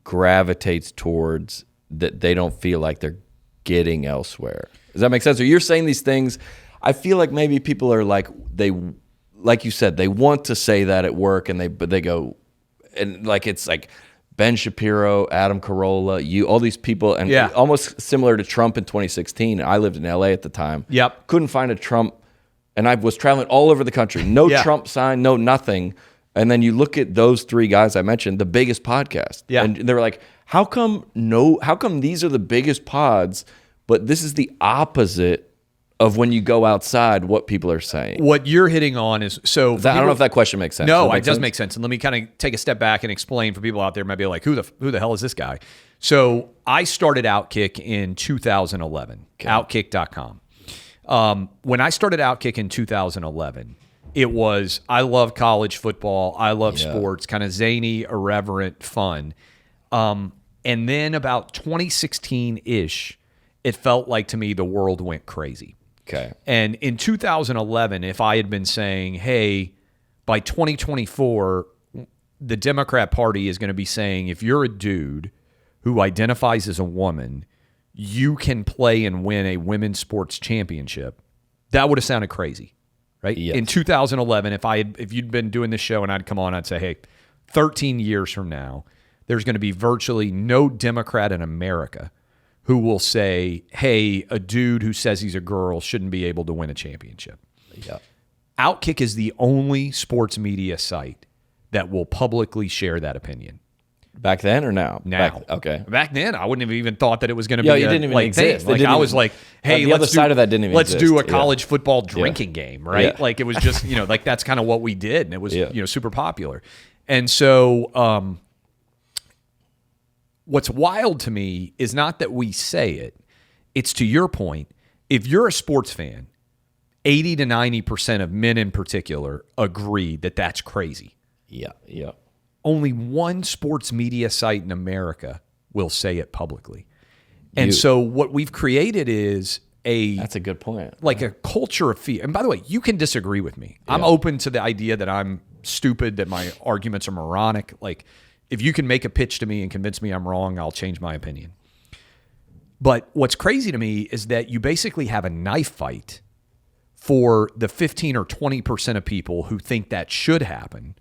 gravitates towards that they don't feel like they're getting elsewhere? Does that make sense? Or you're saying these things, I feel like maybe people are like, like you said, they want to say that at work, but they go, and like it's like Ben Shapiro, Adam Carolla, all these people, and almost similar to Trump in 2016. I lived in LA at the time. Yep. Couldn't find a Trump, and I was traveling all over the country. No Trump sign, no nothing. And then you look at those three guys I mentioned, the biggest podcast. Yeah. And they were like, how come these are the biggest pods, but this is the opposite of when you go outside what people are saying? What you're hitting on is I don't know if that question makes sense. No, it does make sense. And let me kind of take a step back and explain for people out there who might be like, who the hell is this guy? So I started Outkick in 2011, Outkick.com. When I started Outkick in 2011, it was, I love college football. I love sports, kind of zany, irreverent, fun. And then about 2016-ish, it felt like to me the world went crazy. Okay. And in 2011, if I had been saying, hey, by 2024, the Democrat Party is going to be saying, if you're a dude who identifies as a woman, you can play and win a women's sports championship, that would have sounded crazy, right? Yes. In 2011, if you'd been doing this show and I'd come on, I'd say, hey, 13 years from now, there's going to be virtually no Democrat in America who will say, hey, a dude who says he's a girl shouldn't be able to win a championship. Yeah. Outkick is the only sports media site that will publicly share that opinion. Back then or now? Now. Okay. Back then, I wouldn't have even thought that it was going to be you didn't even exist. Like, I was like, hey, the other side of that didn't even let's exist. do a college football drinking game, right? Yeah. Like it was just, like that's kind of what we did. And it was, super popular. And so what's wild to me is not that we say it. It's to your point. If you're a sports fan, 80 to 90% of men in particular agree that that's crazy. Yeah. Yeah. Only one sports media site in America will say it publicly. And so what we've created is that's a good point. Like a culture of fear. And by the way, you can disagree with me. Yeah. I'm open to the idea that I'm stupid, that my arguments are moronic. Like, if you can make a pitch to me and convince me I'm wrong, I'll change my opinion. But what's crazy to me is that you basically have a knife fight for the 15 or 20% of people who think that should happen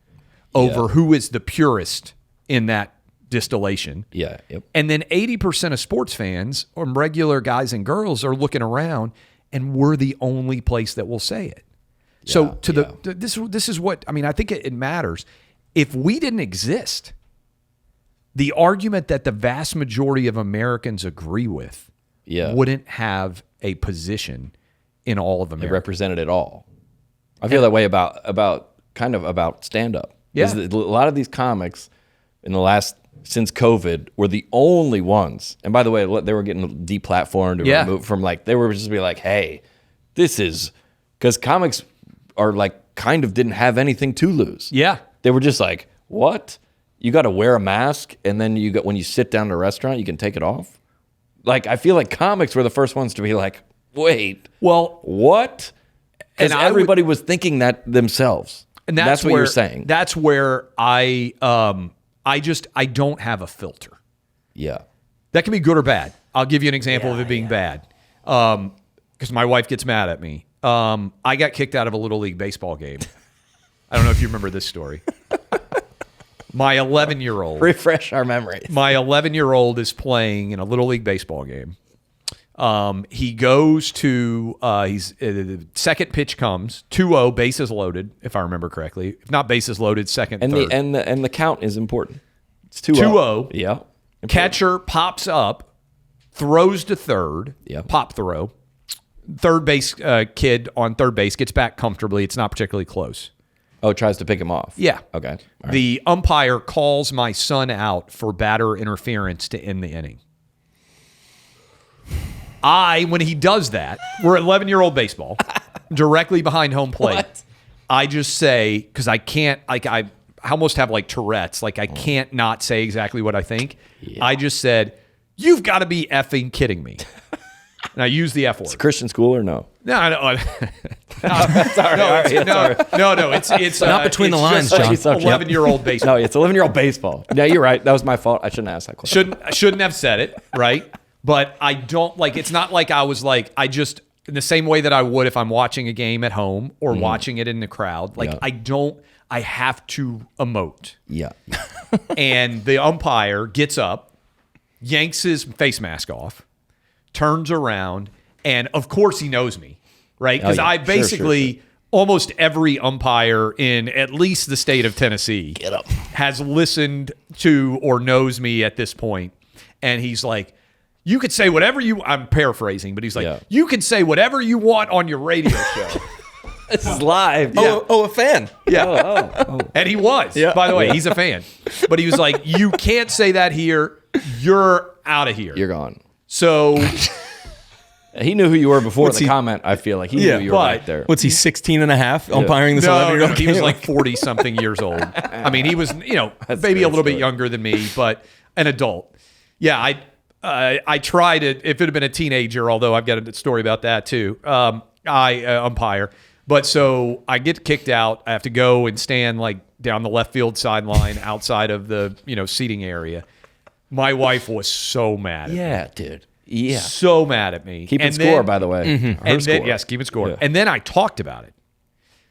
over who is the purist in that distillation. Yeah. Yep. And then 80% of sports fans or regular guys and girls are looking around, and we're the only place that will say it. Yeah, so this is what, I mean, I think it matters. If we didn't exist, the argument that the vast majority of Americans agree with wouldn't have a position in all of It America. represented it all. I feel that way about stand-up. Yeah. A lot of these comics since COVID were the only ones. And by the way, they were getting deplatformed or removed from they were just be like, hey, this is, because comics are kind of didn't have anything to lose. Yeah. They were just like, what? You got to wear a mask, and then when you sit down at a restaurant, you can take it off? I feel like comics were the first ones to be like, wait, Well, what? Because everybody was thinking that themselves. and that's what where, you're saying. That's where I don't have a filter. Yeah. That can be good or bad. I'll give you an example of it being bad. Because my wife gets mad at me. I got kicked out of a Little League baseball game. I don't know if you remember this story. My 11-year-old. Refresh our memories. My 11-year-old is playing in a Little League baseball game. He goes to, the second pitch comes, 2-0, bases loaded, if I remember correctly. If not bases loaded, second, And third. the count is important. It's 2-0. 2-0. Yeah. Catcher pops up, throws to third, pop throw. Third base kid on third base gets back comfortably. It's not particularly close. Oh, tries to pick him off. Yeah. Okay. All right. The umpire calls my son out for batter interference to end the inning. When he does that, we're 11-year-old baseball, directly behind home plate. What? I just say, because I can't, I almost have Tourette's. I can't not say exactly what I think. Yeah. I just said, you've got to be effing kidding me. And I use the F word. It's a Christian school or no? No. Sorry. No. It's not between the lines, John. 11-year-old baseball. No, it's 11-year-old baseball. Yeah, you're right. That was my fault. I shouldn't ask that question. Shouldn't have said it, right? But I don't it's not like I was I just, in the same way that I would if I'm watching a game at home or watching it in the crowd, I have to emote. Yeah. And the umpire gets up, yanks his face mask off, turns around, and of course he knows me, right? Because I basically, almost every umpire in at least the state of Tennessee has listened to or knows me at this point. And he's like, you could say whatever I'm paraphrasing, but he's like, you can say whatever you want on your radio show. This is live. Oh, a fan. Yeah. Oh. And he was, by the way, he's a fan. But he was like, you can't say that here. You're out of here. You're gone. So he knew who you were before the comment. I feel like he knew you were right there. What's he, 16 and a half, umpiring this 11-year-old he was 40-something years old. I mean, he was, maybe a little bit younger than me, but an adult. Yeah, I tried it. If it had been a teenager, although I've got a story about that too, I umpire. But so I get kicked out. I have to go and stand down the left field sideline outside of the seating area. My wife was so mad at me. Yeah, dude. Yeah. So mad at me. Keeping score, by the way. Mm-hmm. And then, yes, keeping score. Yeah. And then I talked about it.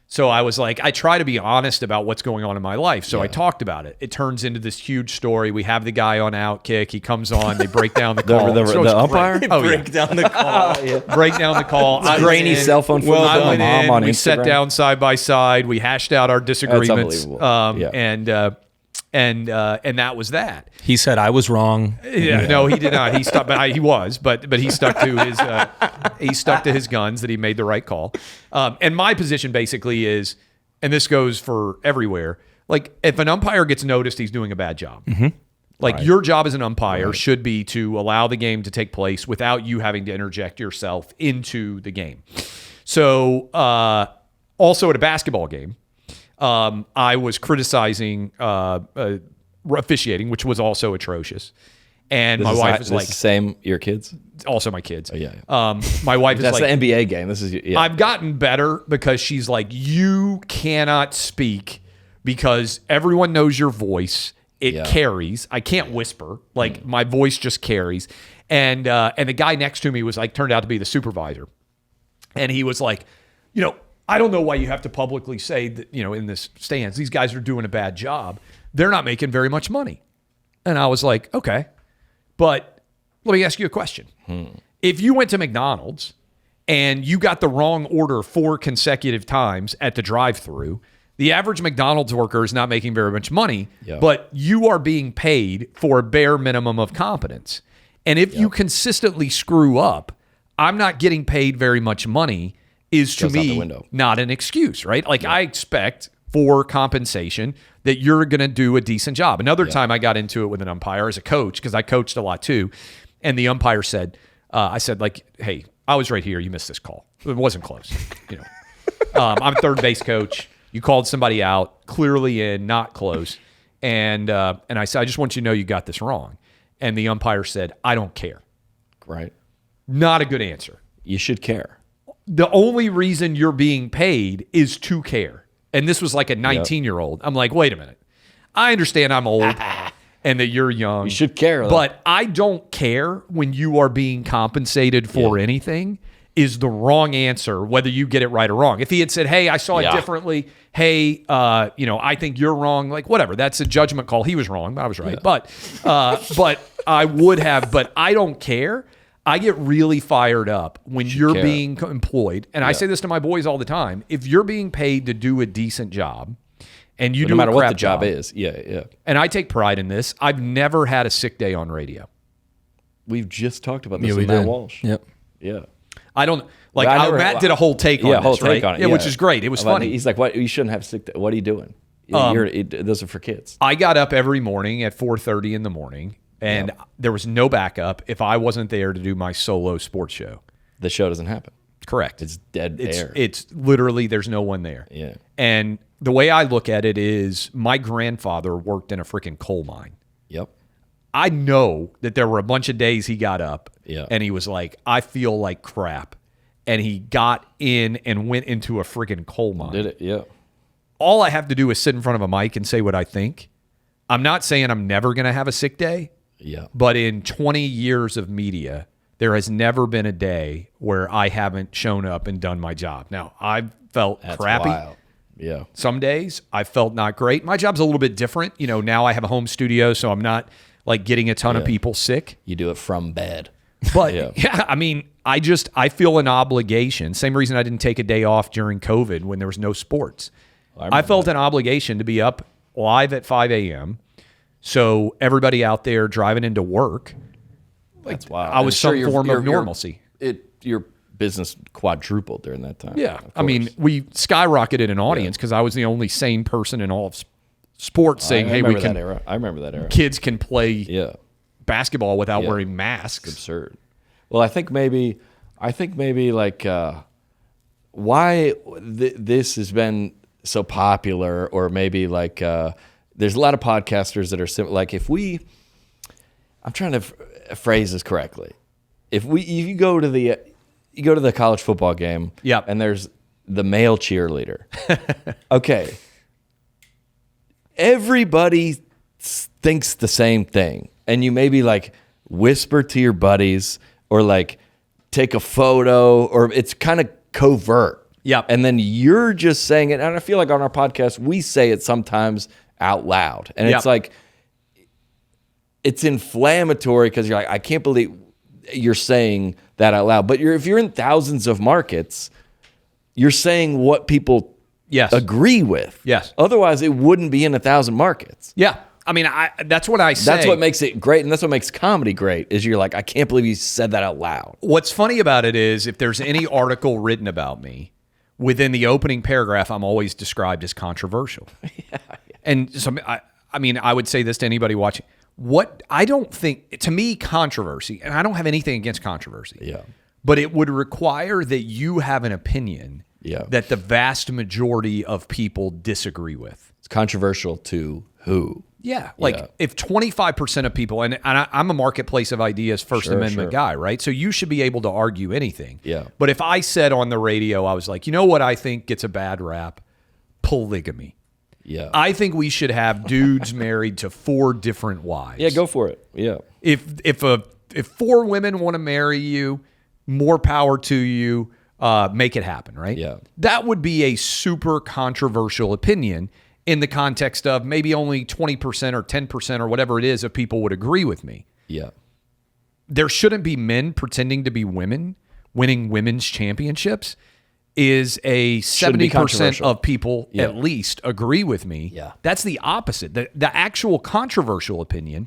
So I was I try to be honest about what's going on in my life. So I talked about it. It turns into this huge story. We have the guy on Outkick. He comes on. They break down the call. the umpire? Break down the call. Break down the call. Grainy cell phone footage I went mom in. on We Instagram. sat down side by side. We hashed out our disagreements. That's unbelievable. And that was that. He said I was wrong. Yeah, no, he did not. He stuck, but he stuck to his guns that he made the right call. And my position basically is, and this goes for everywhere, if an umpire gets noticed, he's doing a bad job. Mm-hmm. Your job as an umpire should be to allow the game to take place without you having to interject yourself into the game. So, also at a basketball game, I was criticizing officiating, which was also atrocious. And my wife was the same, your kids? Also my kids. Oh, yeah. My wife is That's the NBA game. This is, I've gotten better because she's like, you cannot speak because everyone knows your voice. It carries. I can't whisper. My voice just carries. And the guy next to me was turned out to be the supervisor. And he was like, I don't know why you have to publicly say that, in this stands, these guys are doing a bad job. They're not making very much money. And I was like, okay, but let me ask you a question. If you went to McDonald's and you got the wrong order 4 consecutive times at the drive-thru, the average McDonald's worker is not making very much money, but you are being paid for a bare minimum of competence. And if you consistently screw up, I'm not getting paid very much money is to me not an excuse, right? Like I expect for compensation that you're going to do a decent job. Another time I got into it with an umpire as a coach, because I coached a lot too. And the umpire said, I said like, hey, I was right here. You missed this call. It wasn't close. I'm a third base coach. You called somebody out, clearly in, not close. And I said, I just want you to know you got this wrong. And the umpire said, I don't care. Right. Not a good answer. You should care. The only reason you're being paid is to care. And this was like a 19-year-old. I'm like, wait a minute. I understand I'm old and that you're young. You should care. But I don't care when you are being compensated for anything is the wrong answer, whether you get it right or wrong. If he had said, hey, I saw it differently. Hey, I think you're wrong. Like, whatever. That's a judgment call. He was wrong, but I was right. Yeah. But I would have, but I don't care. I get really fired up when you're being employed. And I say this to my boys all the time. If you're being paid to do a decent job and you do no matter a crap what the job is. Yeah. And I take pride in this. I've never had a sick day on radio. We've just talked about this with Matt Walsh. Yep. Yeah. I don't like Matt did a whole take on this, whole take right? on it. Yeah, which is great. It was funny. He's like, "What? You shouldn't have sick day. What are you doing? Those are for kids." I got up every morning at 4:30 in the morning. And there was no backup if I wasn't there to do my solo sports show. The show doesn't happen. Correct. It's dead air. It's literally there's no one there. Yeah. And the way I look at it is my grandfather worked in a freaking coal mine. Yep. I know that there were a bunch of days he got up and he was like, I feel like crap. And he got in and went into a freaking coal mine. Did it? Yeah. All I have to do is sit in front of a mic and say what I think. I'm not saying I'm never going to have a sick day. Yeah. But in 20 years of media, there has never been a day where I haven't shown up and done my job. Now, I've felt crappy. Wild. Yeah. Some days I felt not great. My job's a little bit different. Now I have a home studio, so I'm not like getting a ton of people sick. You do it from bed. But I feel an obligation. Same reason I didn't take a day off during COVID when there was no sports. I felt an obligation to be up live at 5 a.m. So everybody out there driving into work, that's wild. I was some form of normalcy. Your business quadrupled during that time. Yeah. I mean, we skyrocketed in audience because I was the only sane person in all of sports saying, hey, we can. I remember that era. Kids can play basketball without wearing masks. It's absurd. Well, I think maybe like why this has been so popular, or maybe like there's a lot of podcasters that are like I'm trying to phrase this correctly. If you go to the college football game, and there's the male cheerleader, okay, everybody thinks the same thing, and you maybe like whisper to your buddies or like take a photo, or it's kind of covert. Yeah. And then you're just saying it. And I feel like on our podcast, we say it sometimes out loud. And it's like, it's inflammatory because you're like, I can't believe you're saying that out loud. But if you're in thousands of markets, you're saying what people agree with. Yes. Otherwise, it wouldn't be in 1,000 markets. Yeah. I mean, that's what I say. That's what makes it great, and that's what makes comedy great, is you're like, I can't believe you said that out loud. What's funny about it is if there's any article written about me, within the opening paragraph, I'm always described as controversial. And so, I mean, I would say this to anybody watching. I don't think, to me, controversy, and I don't have anything against controversy, but it would require that you have an opinion that the vast majority of people disagree with. It's controversial to who? Yeah. If 25% of people, and I'm a marketplace of ideas, First Amendment guy, right? So you should be able to argue anything. Yeah. But if I said on the radio, I was like, you know what I think gets a bad rap? Polygamy. Yeah. I think we should have dudes married to 4 different wives. Yeah, go for it. Yeah. If 4 women want to marry you, more power to you. Make it happen, right? Yeah. That would be a super controversial opinion in the context of maybe only 20% or 10% or whatever it is of people would agree with me. Yeah. There shouldn't be men pretending to be women winning women's championships. Is a 70% of people at least agree with me. Yeah. That's the opposite. The actual controversial opinion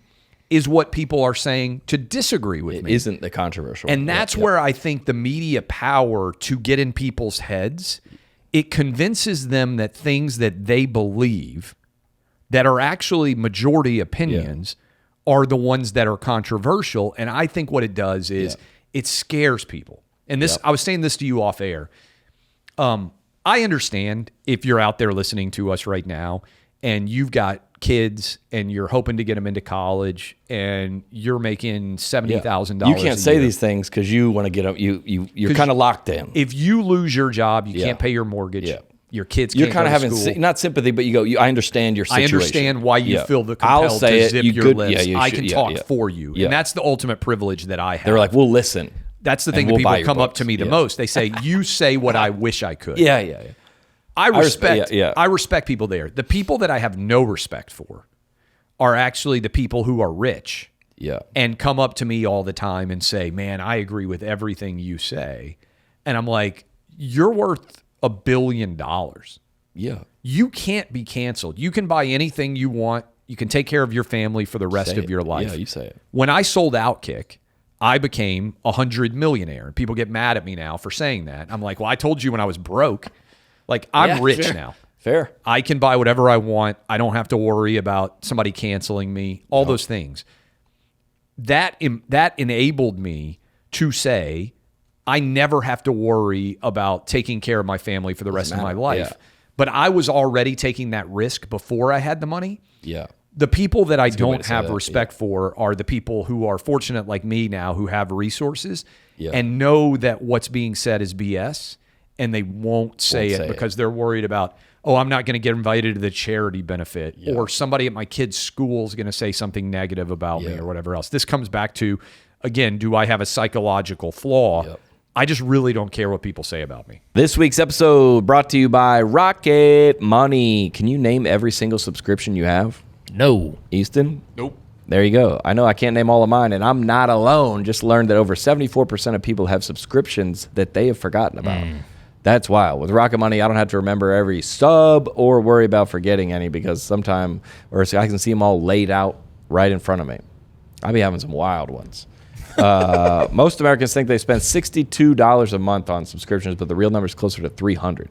is what people are saying to disagree with me. It isn't the controversial. And that's where I think the media power to get in people's heads, it convinces them that things that they believe that are actually majority opinions are the ones that are controversial. And I think what it does is it scares people. And this, I was saying this to you off air. I understand if you're out there listening to us right now and you've got kids and you're hoping to get them into college and you're making $70,000. You can't say these things because you want to get them. You're kind of locked in. If you lose your job, you can't pay your mortgage. Your kids can't You're kind of having school. Not sympathy, but I understand your situation. I understand why you feel the compelled to zip your lips. I can talk for you. And that's the ultimate privilege that I have. They're like, we'll listen. That's the thing that people come up to me the most. They say, you say what I wish I could. I respect people there. The people that I have no respect for are actually the people who are rich and come up to me all the time and say, man, I agree with everything you say. And I'm like, you're worth $1 billion. You can't be canceled. You can buy anything you want. You can take care of your family for the rest of your life. Yeah, you say it. When I sold Outkick, I became a 100 millionaire. And people get mad at me now for saying that. I'm like, well, I told you when I was broke. Like, I'm rich now. Fair. I can buy whatever I want. I don't have to worry about somebody canceling me, all those things. That enabled me to say, I never have to worry about taking care of my family for the rest of my life. But I was already taking that risk before I had the money. The people that I don't have respect for are the people who are fortunate like me now, who have resources and know that what's being said is BS. And they won't say it because they're worried about, oh, I'm not going to get invited to the charity benefit, or somebody at my kid's school is going to say something negative about me or whatever else. This comes back to, again, do I have a psychological flaw? I just really don't care what people say about me. This week's episode brought to you by Rocket Money. Can you name every single subscription you have? No. Easton? Nope. There you go. I know I can't name all of mine, and I'm not alone. Just learned that over 74% of people have subscriptions that they have forgotten about. That's wild. With Rocket Money, I don't have to remember every sub or worry about forgetting any because I can see them all laid out right in front of me. I be having some wild ones. Most Americans think they spend $62 a month on subscriptions, but the real number is closer to $300.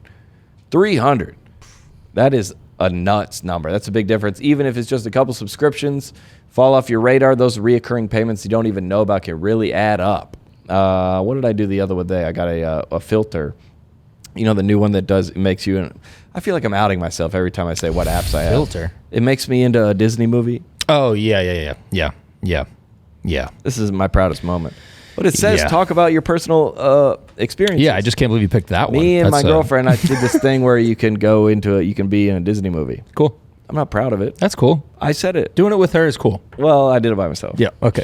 $300. That is a nuts number. That's a big difference. Even if it's just a couple subscriptions, fall off your radar, those reoccurring payments you don't even know about can really add up. What did I do the other day? I got a filter. You know, the new one that makes you, I feel like I'm outing myself every time I say what apps I have. Filter. It makes me into a Disney movie. Oh, yeah. This is my proudest moment. But it says talk about your personal experiences. Yeah, I just can't believe you picked that one. Me and my girlfriend, I did this thing where you can go into you can be in a Disney movie. Cool. I'm not proud of it. That's cool. I said it. Doing it with her is cool. Well, I did it by myself. Yeah, okay.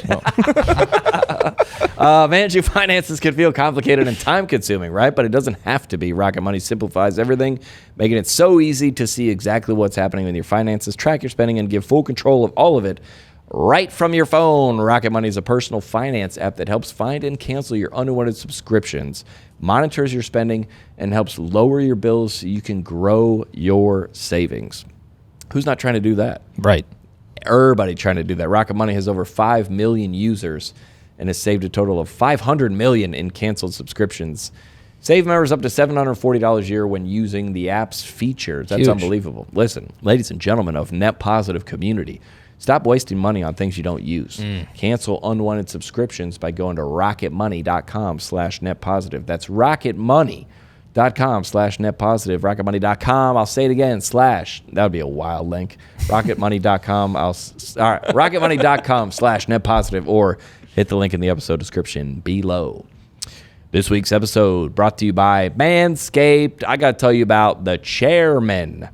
Managing finances can feel complicated and time-consuming, right? But it doesn't have to be. Rocket Money simplifies everything, making it so easy to see exactly what's happening with your finances, track your spending, and give full control of all of it right from your phone. Rocket Money is a personal finance app that helps find and cancel your unwanted subscriptions, monitors your spending, and helps lower your bills so you can grow your savings. Who's not trying to do that? Right. Everybody trying to do that. Rocket Money has over 5 million users and has saved a total of $500 million in canceled subscriptions. Save members up to $740 a year when using the app's features. That's unbelievable. Listen, ladies and gentlemen of Net Positive Community, stop wasting money on things you don't use. Cancel unwanted subscriptions by going to rocketmoney.com/netpositive. That's rocketmoney.com/netpositive. Rocketmoney.com. I'll say it again. / that would be a wild link. Rocketmoney.com. Rocketmoney.com/netpositive, or hit the link in the episode description below. This week's episode brought to you by Manscaped. I got to tell you about the chairman.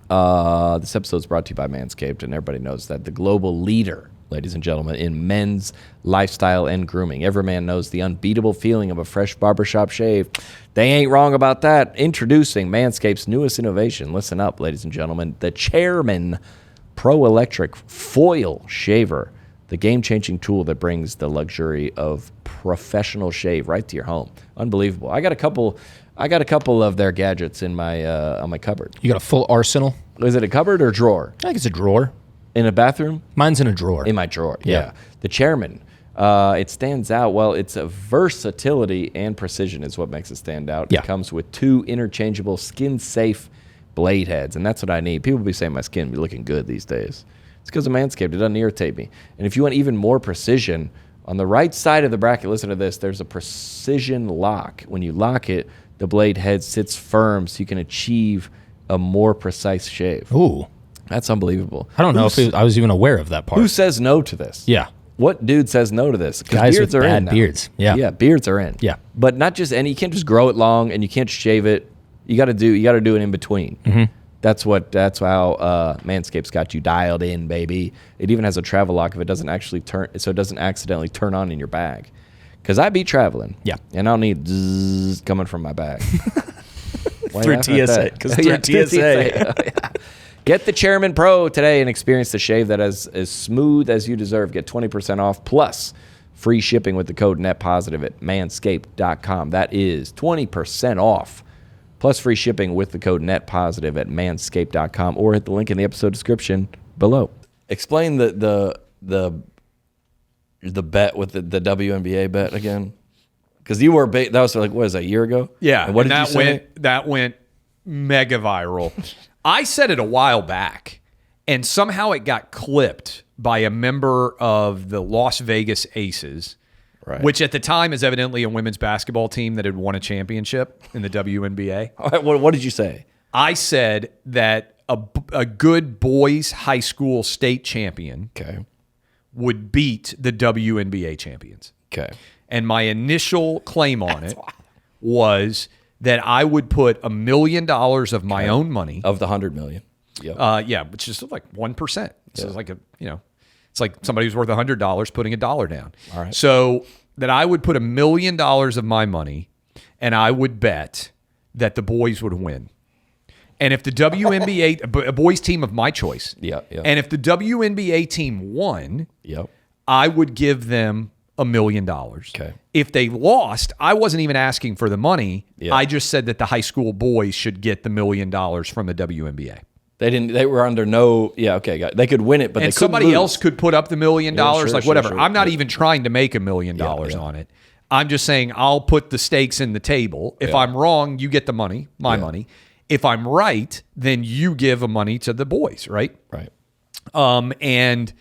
This episode is brought to you by Manscaped, and everybody knows that the global leader, ladies and gentlemen, in men's lifestyle and grooming. Every man knows the unbeatable feeling of a fresh barbershop shave. They ain't wrong about that. Introducing Manscaped's newest innovation. Listen up, ladies and gentlemen. The Chairman Pro Electric Foil Shaver. The game-changing tool that brings the luxury of professional shave right to your home. Unbelievable. I got a couple of their gadgets in my on my cupboard. You got a full arsenal? Is it a cupboard or drawer? I think it's a drawer. In a bathroom? Mine's in a drawer. In my drawer, yeah. The Chairman. It stands out. Well, it's a versatility and precision is what makes it stand out. Yeah. It comes with 2 interchangeable skin-safe blade heads, and that's what I need. People be saying my skin be looking good these days. It's because of Manscaped. It doesn't irritate me. And if you want even more precision, on the right side of the bracket, listen to this, there's a precision lock. When you lock it, the blade head sits firm so you can achieve a more precise shave. Ooh. That's unbelievable. I don't know if I was even aware of that part. Who says no to this? Yeah. What dude says no to this? Because Guys beards with are bad in now. beards. Yeah. Yeah, beards are in. Yeah. But not just any. You can't just grow it long, and you can't shave it. You got to do it in between. Mm-hmm. That's how Manscaped's got you dialed in, baby. It even has a travel lock if it doesn't actually turn, so it doesn't accidentally turn on in your bag. Because I be traveling. Yeah. And I'll need zzz coming from my bag. Through TSA. Because through TSA. Get the Chairman Pro today and experience the shave that is as smooth as you deserve. Get 20% off plus free shipping with the code NETPOSITIVE at manscaped.com. That is 20% off plus free shipping with the code NETPOSITIVE at manscaped.com, or hit the link in the episode description below. Explain the bet with the WNBA bet again. Because you were that was like, what is that, a year ago? Yeah. And what did that you say? That went mega viral. I said it a while back, and somehow it got clipped by a member of the Las Vegas Aces, Right. which at the time is evidently a women's basketball team that had won a championship in the WNBA. All right, what did you say? I said that a good boys high school state champion Okay. would beat the WNBA champions. Okay. And my initial claim on it was that I would put $1 million of my own money. Of the 100 million. Yep. Yeah, which is like 1%. So it's like it's like somebody who's worth $100 putting $1 down. All right. So that I would put $1 million of my money, and I would bet that the boys would win. And if the WNBA, a boys team of my choice, Yep. and if the WNBA team won, Yep. I would give them $1 million. Okay. If they lost, I wasn't even asking for the money. Yeah. I just said that the high school boys should get the $1 million from the WNBA. They didn't. They were under no. Yeah. Okay. They could win it, but And they couldn't somebody lose. else could put up the $1 million, sure, like sure, whatever. sure. I'm not even trying to make $1 million yeah. on it. I'm just saying I'll put the stakes in the table. If I'm wrong, you get the money, my money. If I'm right, then you give a money to the boys, right? Right. And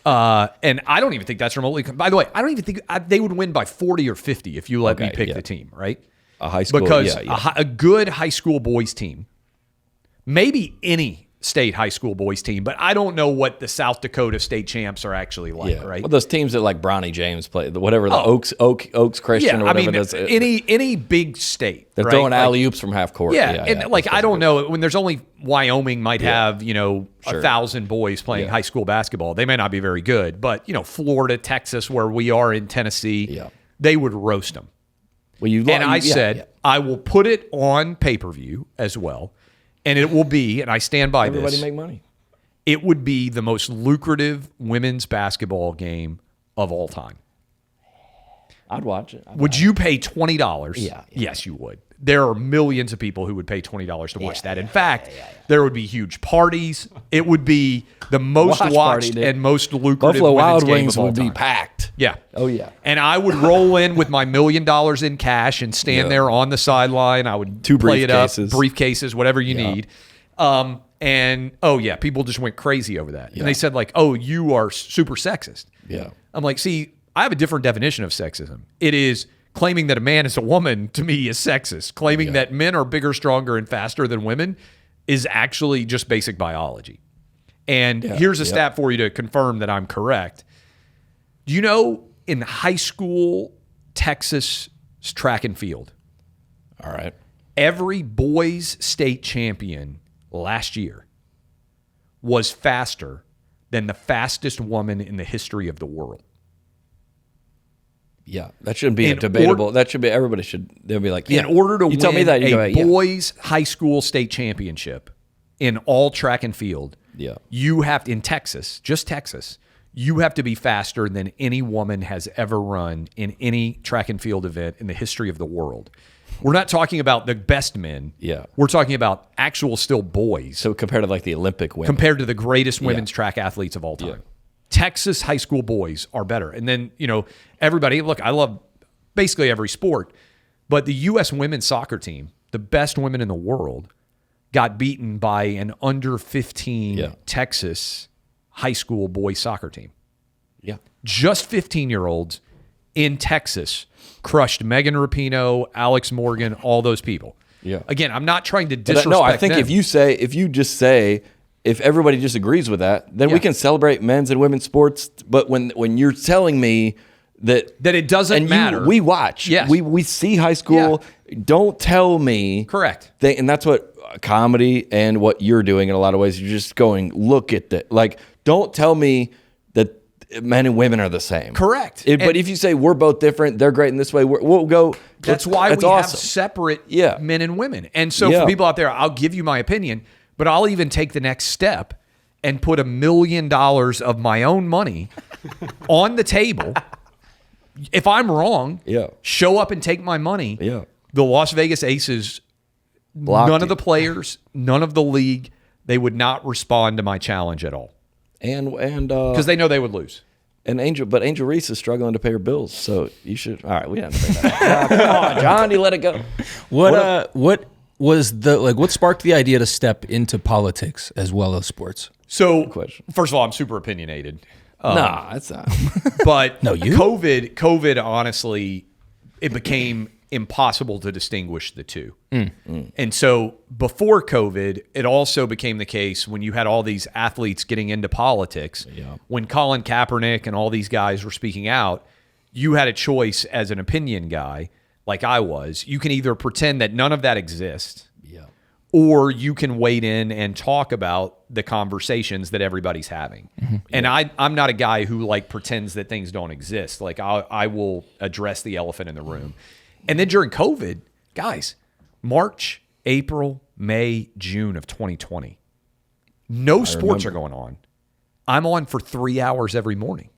I don't even think that's remotely. By the way, I don't even think they would win by 40 or 50 if you let me pick the team, right? A high school. Because yeah. a good high school boys team, maybe any state high school boys team, but I don't know what the South Dakota state champs are actually like, right? Well, those teams that like Bronny James play, whatever the Oaks Christian or whatever. Any big state, they're right? throwing alley oops from half court. And like I don't know when there's only Wyoming might have 1,000 boys playing high school basketball. They may not be very good, but Florida, Texas, where we are in Tennessee, they would roast them. Well, I said I will put it on pay-per-view as well. And it will be, and I stand by this. Everybody make money. It would be the most lucrative women's basketball game of all time. I'd watch it. Would you pay $20? Yeah. Yes, you would. There are millions of people who would pay $20 to watch that. In fact, there would be huge parties. It would be the most watched and most lucrative Buffalo women's Wild game Wings of all would be time. packed. Yeah. Oh, yeah. And I would roll in with my $1 million in cash and stand there on the sideline. I would play it up, briefcases, whatever you need. People just went crazy over that. And they said like, oh, you are super sexist. Yeah. I'm like, see, I have a different definition of sexism. It is claiming that a man is a woman, to me, is sexist. Claiming that men are bigger, stronger, and faster than women is actually just basic biology. And here's a stat for you to confirm that I'm correct. Do you know in high school Texas track and field, All right. every boys state champion last year was faster than the fastest woman in the history of the world? Yeah, that shouldn't be debatable. That should be, everybody should, they'll be like, in order to you win tell me that, you a go, boys high school state championship in all track and field, you have to, in Texas, just Texas, You have to be faster than any woman has ever run in any track and field event in the history of the world. We're not talking about the best men. Yeah. We're talking about actual still boys. So compared to like the Olympic women. Compared to the greatest women's track athletes of all time. Yeah. Texas high school boys are better. And then, everybody, look, I love basically every sport, but the U.S. women's soccer team, the best women in the world, got beaten by an under 15 Texas high school boys soccer team. Yeah. Just 15-year-olds in Texas crushed Megan Rapinoe, Alex Morgan, all those people. Yeah. Again, I'm not trying to disrespect No, I think them. if everybody just agrees with that, then we can celebrate men's and women's sports. But when you're telling me that it doesn't matter. We watch. Yes. We see high school. Yeah. Don't tell me. Correct. And that's what comedy and what you're doing in a lot of ways. You're just going, look at that. Like, don't tell me that men and women are the same. Correct. But if you say we're both different, they're great in this way, we'll go. That's why we have separate men and women. And so for people out there, I'll give you my opinion, but I'll even take the next step and put $1 million of my own money on the table. If I'm wrong, show up and take my money. Yeah. The Las Vegas Aces, none of the players, none of the league, they would not respond to my challenge at all. And because they know they would lose. And Angel Reese is struggling to pay her bills, so you should. All right, we didn't say that. Come on, John, you let it go. What was what sparked the idea to step into politics as well as sports? So, first of all, I'm super opinionated. That's not. But No, you? COVID, honestly, it became impossible to distinguish the two. And so before COVID, it also became the case when you had all these athletes getting into politics, when Colin Kaepernick and all these guys were speaking out, you had a choice as an opinion guy, like I was. You can either pretend that none of that exists, or you can wade in and talk about the conversations that everybody's having. And I'm not a guy who pretends that things don't exist. Like I will address the elephant in the room. And then during COVID, guys, March, April, May, June of 2020, no sports are going on. I'm on for 3 hours every morning.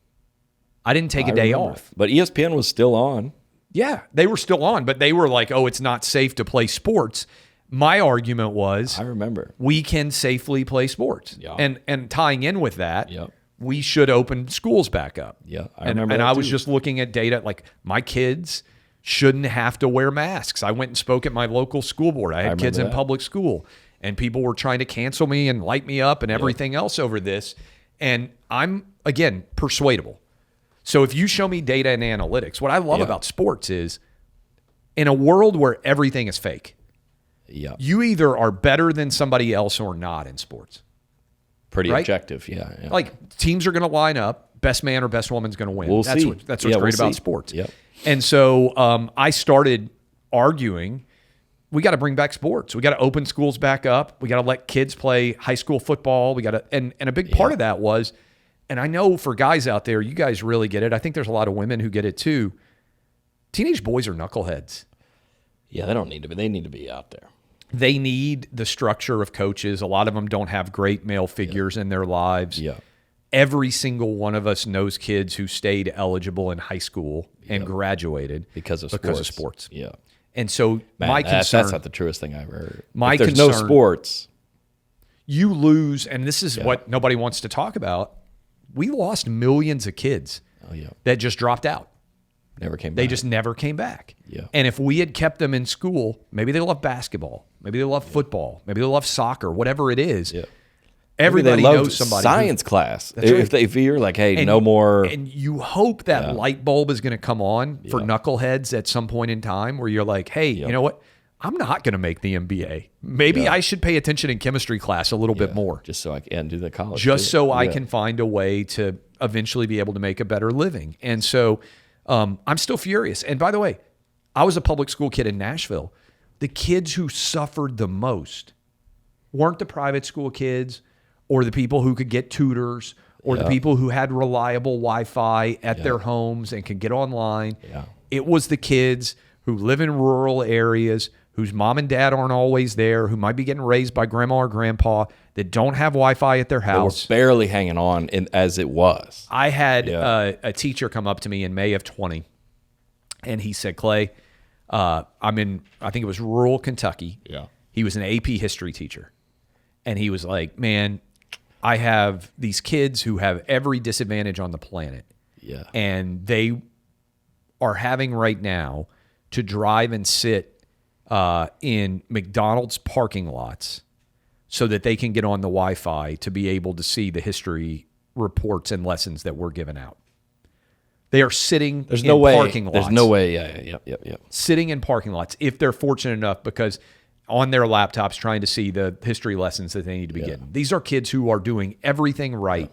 I didn't take a day off. But ESPN was still on. Yeah, they were still on, but they were like, oh, it's not safe to play sports. My argument was, I remember, we can safely play sports. Yeah. And tying in with that, we should open schools back up. Yeah, I remember. And I was just looking at data, like my kids shouldn't have to wear masks. I went and spoke at my local school board. I had kids in public school, and people were trying to cancel me and light me up and everything else over this. And I'm, again, persuadable. So if you show me data and analytics, what I love about sports is in a world where everything is fake, you either are better than somebody else or not in sports. Pretty objective, Like teams are going to line up. Best man or best woman's going to win. We'll that's see. What's great about sports. Yep. And so I started arguing, we got to bring back sports. We got to open schools back up. We got to let kids play high school football. We got to, and a big part of that was, and I know for guys out there, you guys really get it. I think there's a lot of women who get it too. Teenage boys are knuckleheads. Yeah, they don't need to be. They need to be out there. They need the structure of coaches. A lot of them don't have great male figures in their lives. Yeah. Every single one of us knows kids who stayed eligible in high school and graduated because of sports. Yeah. And so my concern... That's not the truest thing I've ever heard. My if there's concern, no sports. You lose, and this is what nobody wants to talk about, we lost millions of kids that just dropped out. Never came back. They just never came back. Yeah. And if we had kept them in school, maybe they love basketball, maybe they love football, maybe they love soccer, whatever it is. Yeah. Everybody knows somebody. Science class. Right. If you're like, hey, no more. And you hope that light bulb is going to come on for knuckleheads at some point in time where you're like, hey, you know what? I'm not going to make the NBA. Maybe I should pay attention in chemistry class a little bit more. Just so I can do the college. Just so I can find a way to eventually be able to make a better living. And so I'm still furious. And by the way, I was a public school kid in Nashville. The kids who suffered the most weren't the private school kids or the people who could get tutors or the people who had reliable Wi-Fi at their homes and could get online. Yeah. It was the kids who live in rural areas whose mom and dad aren't always there, who might be getting raised by grandma or grandpa, that don't have Wi-Fi at their house. We're barely hanging on as it was. I had a teacher come up to me in May of 20, and he said, Clay, I'm in, I think it was rural Kentucky. Yeah. He was an AP history teacher. And he was like, man, I have these kids who have every disadvantage on the planet. Yeah. And they are having right now to drive and sit in McDonald's parking lots so that they can get on the Wi-Fi to be able to see the history reports and lessons that we're giving out. They are sitting in parking lots. There's no way. Yep. Sitting in parking lots if they're fortunate enough, because on their laptops trying to see the history lessons that they need to be getting. These are kids who are doing everything right,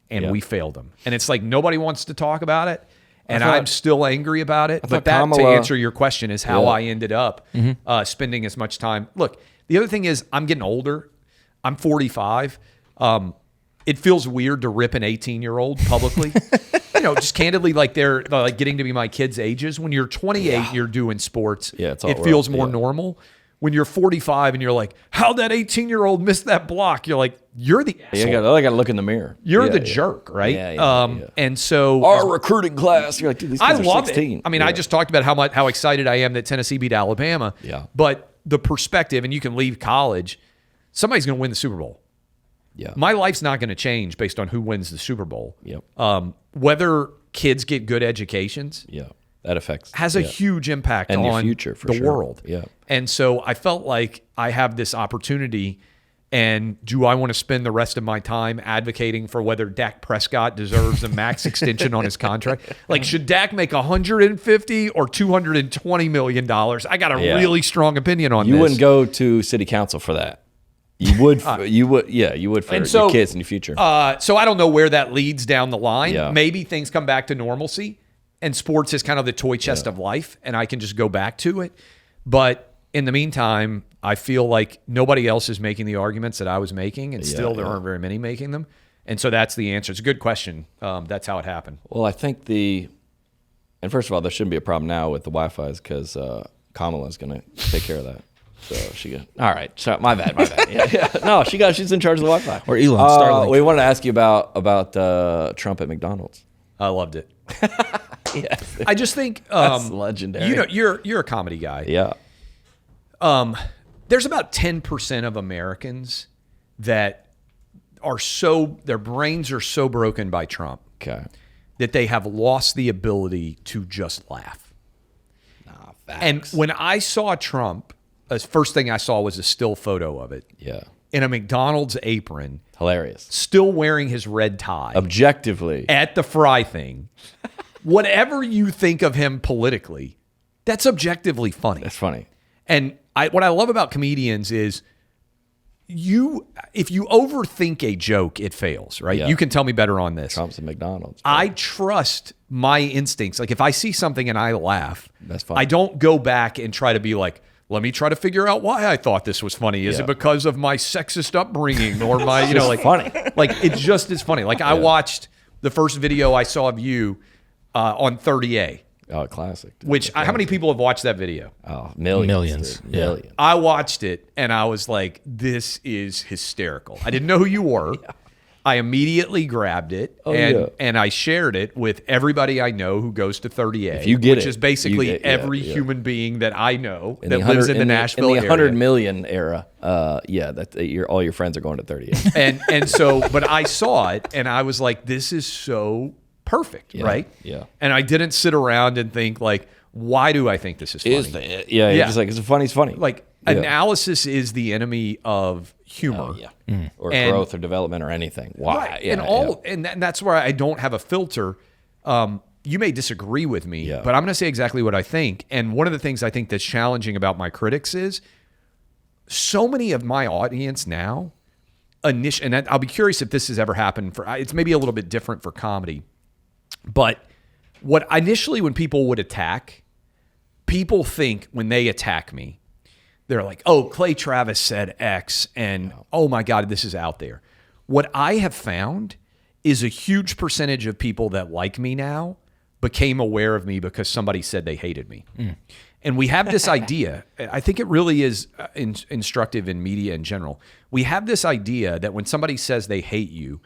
and we failed them. And it's like nobody wants to talk about it, and I'm still angry about it. But that, to answer your question, is how I ended up spending as much time. Look, the other thing is I'm getting older. I'm 45. It feels weird to rip an 18-year-old publicly. Just candidly, like they're like getting to be my kids' ages. When you're 28 and you're doing sports, it feels more normal. When you're 45 and you're like, how'd that 18-year-old miss that block? You're like, you're the asshole. I got to look in the mirror. You're the jerk, right? And so our recruiting class, you're like, dude, these kids I are love 16. it. I mean, I just talked about how excited I am that Tennessee beat Alabama. Yeah. But the perspective, and you can leave college, somebody's going to win the Super Bowl. Yeah. My life's not going to change based on who wins the Super Bowl. Yep. Whether kids get good educations. Yeah. That affects has a huge impact and on the future for the world. Yeah. And so I felt like I have this opportunity, and do I want to spend the rest of my time advocating for whether Dak Prescott deserves a max extension on his contract? Like, should Dak make $150 or $220 million? I got a really strong opinion on this. You wouldn't go to city council for that. You would, you would for your kids in the future. So I don't know where that leads down the line. Yeah. Maybe things come back to normalcy, and sports is kind of the toy chest of life, and I can just go back to it. But in the meantime, I feel like nobody else is making the arguments that I was making, and still there aren't very many making them. And so that's the answer. It's a good question. That's how it happened. Well, I think and first of all, there shouldn't be a problem now with the Wi-Fi's because Kamala's going to take care of that. So all right. So my bad. Yeah. No, she's in charge of the Wi-Fi. Or Elon Starlink. We wanted to ask you about Trump at McDonald's. I loved it. Yes. I just think that's legendary. You're a comedy guy. Yeah. There's about 10% of Americans that are their brains are so broken by Trump that they have lost the ability to just laugh. Facts. And when I saw Trump, the first thing I saw was a still photo of it. Yeah. In a McDonald's apron. Hilarious. Still wearing his red tie. Objectively. At the fry thing. Whatever you think of him politically, that's objectively funny. That's funny. And what I love about comedians is if you overthink a joke, it fails, right? Yeah. You can tell me better on this. Trump's at McDonald's. I trust my instincts. Like if I see something and I laugh, that's funny. I don't go back and try to be like, let me try to figure out why I thought this was funny. Is it because of my sexist upbringing or my, funny. Like it just is funny. Like I watched the first video I saw of you on 30A. Oh, classic. How many people have watched that video? Oh, millions. Dude. Millions. I watched it and I was like, this is hysterical. I didn't know who you were. I immediately grabbed it and I shared it with everybody I know who goes to 30A. If you get which it, is basically every human being that I know that lives in the Nashville area. In the 100 area. million era, all your friends are going to 30A. And so, but I saw it and I was like, this is so perfect, right? Yeah. And I didn't sit around and think like, why do I think this is funny? You're just like, it's funny. Like analysis is the enemy of humor. Or growth or development or anything. Why? Right. And that's where I don't have a filter. You may disagree with me, but I'm going to say exactly what I think. And one of the things I think that's challenging about my critics is so many of my audience now, and I'll be curious if this has ever happened it's maybe a little bit different for comedy. But what initially when people would attack, people think when they attack me, they're like, oh, Clay Travis said X, and oh my God, this is out there. What I have found is a huge percentage of people that like me now became aware of me because somebody said they hated me. And we have this idea, I think it really is instructive in media in general. We have this idea that when somebody says they hate you,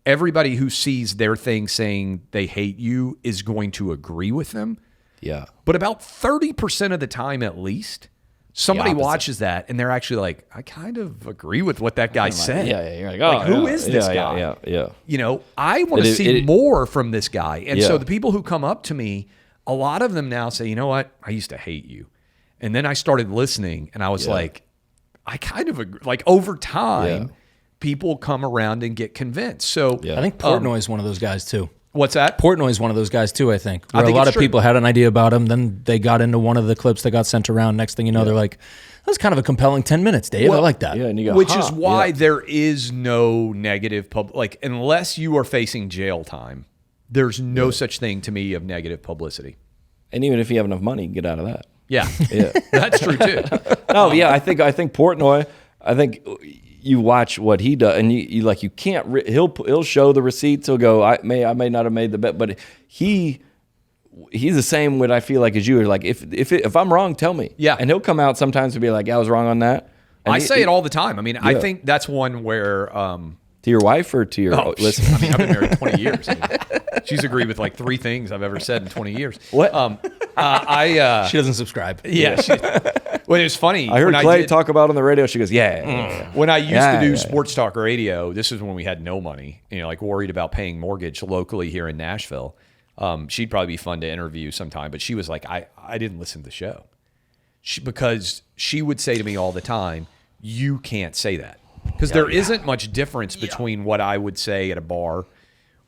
everybody who sees their thing saying they hate you is going to agree with them. Yeah. But about 30% of the time at least, somebody watches that and they're actually like, I kind of agree with what that guy said. Yeah. You're like, oh, who is this guy? Yeah. You know, I want to see more from this guy. And so the people who come up to me, a lot of them now say, you know what? I used to hate you. And then I started listening and I was like, I kind of agree. Like over time, people come around and get convinced. So I think Portnoy is one of those guys too. What's that? Portnoy is one of those guys too, I think. Where I think a lot it's of people had an idea about him, then they got into one of the clips that got sent around. Next thing you know, they're like, that was kind of a compelling 10 minutes, Dave. I like that. Yeah, and you go, which is why there is no negative like unless you are facing jail time, there's no such thing to me of negative publicity. And even if you have enough money, get out of that. Yeah. That's true too. No, I think Portnoy, I think you watch what he does, and you can't. He'll show the receipts. He'll go, I may not have made the bet, but he's the same way I feel like as you. Like if I'm wrong, tell me. Yeah, and he'll come out sometimes and be like, I was wrong on that. And I say it all the time. I mean, I think that's one where to your wife or to your listen. I mean, I've been married 20 years. I mean, she's agreed with like 3 things I've ever said in 20 years. What? She doesn't subscribe. Yeah. Well, it was funny. I heard Clay talk about it on the radio. She goes, When I used to do sports talk radio, this is when we had no money, like worried about paying mortgage locally here in Nashville. She'd probably be fun to interview sometime, but she was like, I didn't listen to the show. Because she would say to me all the time, you can't say that. Because there isn't much difference between what I would say at a bar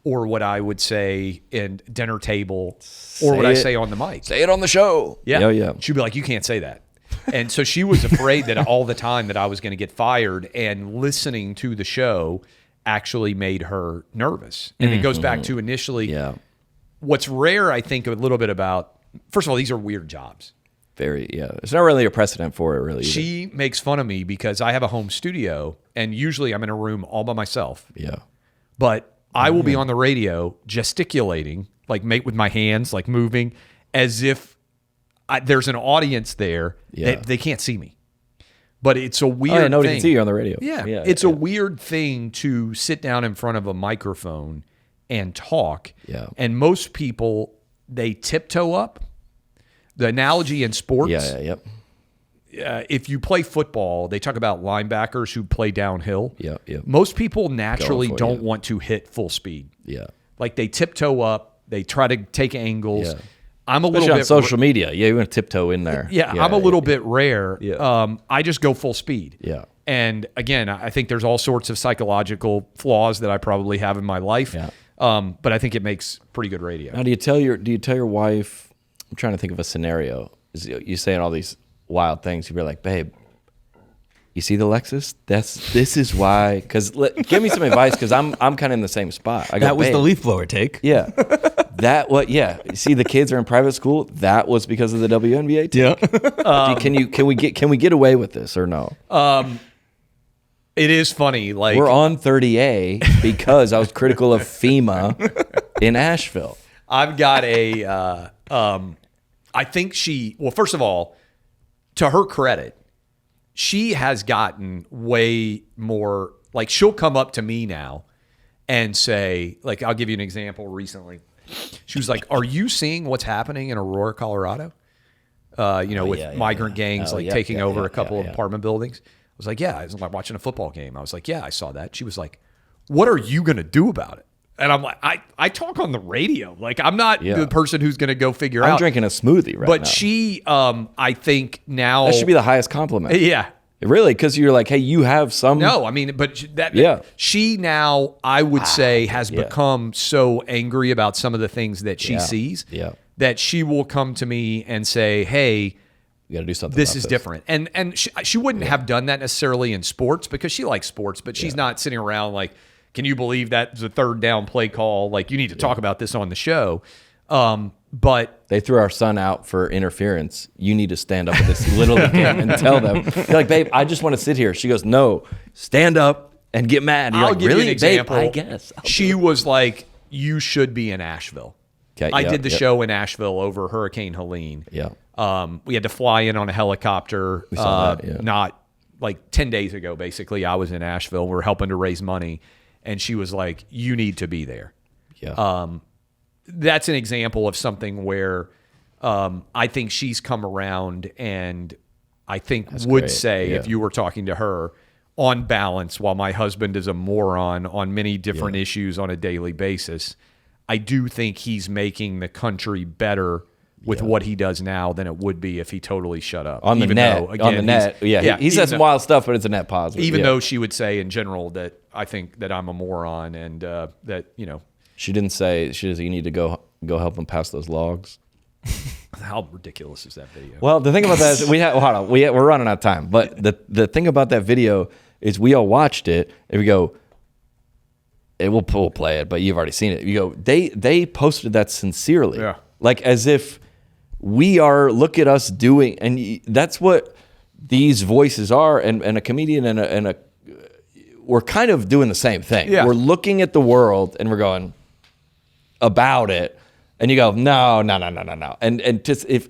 or what I would say in dinner table or what I say on the mic. Say it on the show. Yeah. She'd be like, you can't say that. And so she was afraid that all the time that I was going to get fired, and listening to the show actually made her nervous. And it goes back to initially what's rare, I think, a little bit about, first of all, these are weird jobs. There's not really a precedent for it, really. She makes fun of me because I have a home studio, and usually I'm in a room all by myself. Yeah. But I will be on the radio gesticulating, like with my hands, like moving, as if there's an audience there. They can't see me. But it's a weird thing. Nobody can see you on the radio. Yeah. It's a weird thing to sit down in front of a microphone and talk. Yeah. And most people, they tiptoe up. The analogy in sports, if you play football, they talk about linebackers who play downhill. Most people naturally don't want to hit full speed. Like they tiptoe up, they try to take angles. I'm a little bit on social media. You want to tiptoe in there. I'm a little bit rare. I just go full speed. And again, I think there's all sorts of psychological flaws that I probably have in my life. But I think it makes pretty good radio. Now, do you tell your wife? I'm trying to think of a scenario. You saying all these wild things. You'd be like, babe, you see the Lexus? This is why. Because give me some advice, because I'm kind of in the same spot. That was the leaf blower take. Yeah. You see, the kids are in private school. That was because of the WNBA take. Yeah. Can we get away with this or no? It is funny. Like we're on 30A because I was critical of FEMA in Asheville. I've got I think first of all, to her credit, she has gotten way more, like she'll come up to me now and say, like, I'll give you an example recently. She was like, are you seeing what's happening in Aurora, Colorado? With migrant gangs taking over a couple of apartment buildings. I was like, I was like watching a football game. I was like, I saw that. She was like, what are you going to do about it? And I'm like, I talk on the radio. Like, I'm not the person who's going to go figure out. I'm drinking a smoothie right now. But she, I think now. That should be the highest compliment. Yeah. Really? Because you're like, hey, you have some. No, I mean, but she now, I would say, has become so angry about some of the things that she sees that she will come to me and say, hey, you got to do something. This is different. And she wouldn't have done that necessarily in sports because she likes sports, but she's not sitting around like, can you believe that's a third down play call? Like, you need to talk about this on the show. But they threw our son out for interference. You need to stand up at this little game and tell them. You're like, babe, I just want to sit here. She goes, no, stand up and get mad. You're I'll like, give really? you an example. Babe, I guess. She was like, you should be in Asheville. Okay, I did the show in Asheville over Hurricane Helene. Yeah. We had to fly in on a helicopter. saw that, yeah. Not like 10 days ago, basically. I was in Asheville. We were helping to raise money. And she was like, you need to be there. Yeah. That's an example of something where I think she's come around and I think would great. say, Yeah. if you were talking to her, on balance, while my husband is a moron on many different issues on a daily basis, I do think he's making the country better with what he does now than it would be if he totally shut up. on the Even net. though, again, on the net. Yeah. He said some wild stuff, but it's a net positive. even yeah. though she would say in general that I think that I'm a moron and that, She didn't say, she says, you need to go help them pass those logs. how ridiculous is that video? Well, the thing about that is hold on, we're running out of time. But the thing about that video is we all watched it and we go, we'll play it, but you've already seen it. You go, they posted that sincerely. Yeah. Like as if we are, look at us doing, and that's what these voices are. And a comedian and a we're kind of doing the same thing. Yeah. We're looking at the world and we're going about it. And you go, no. And just if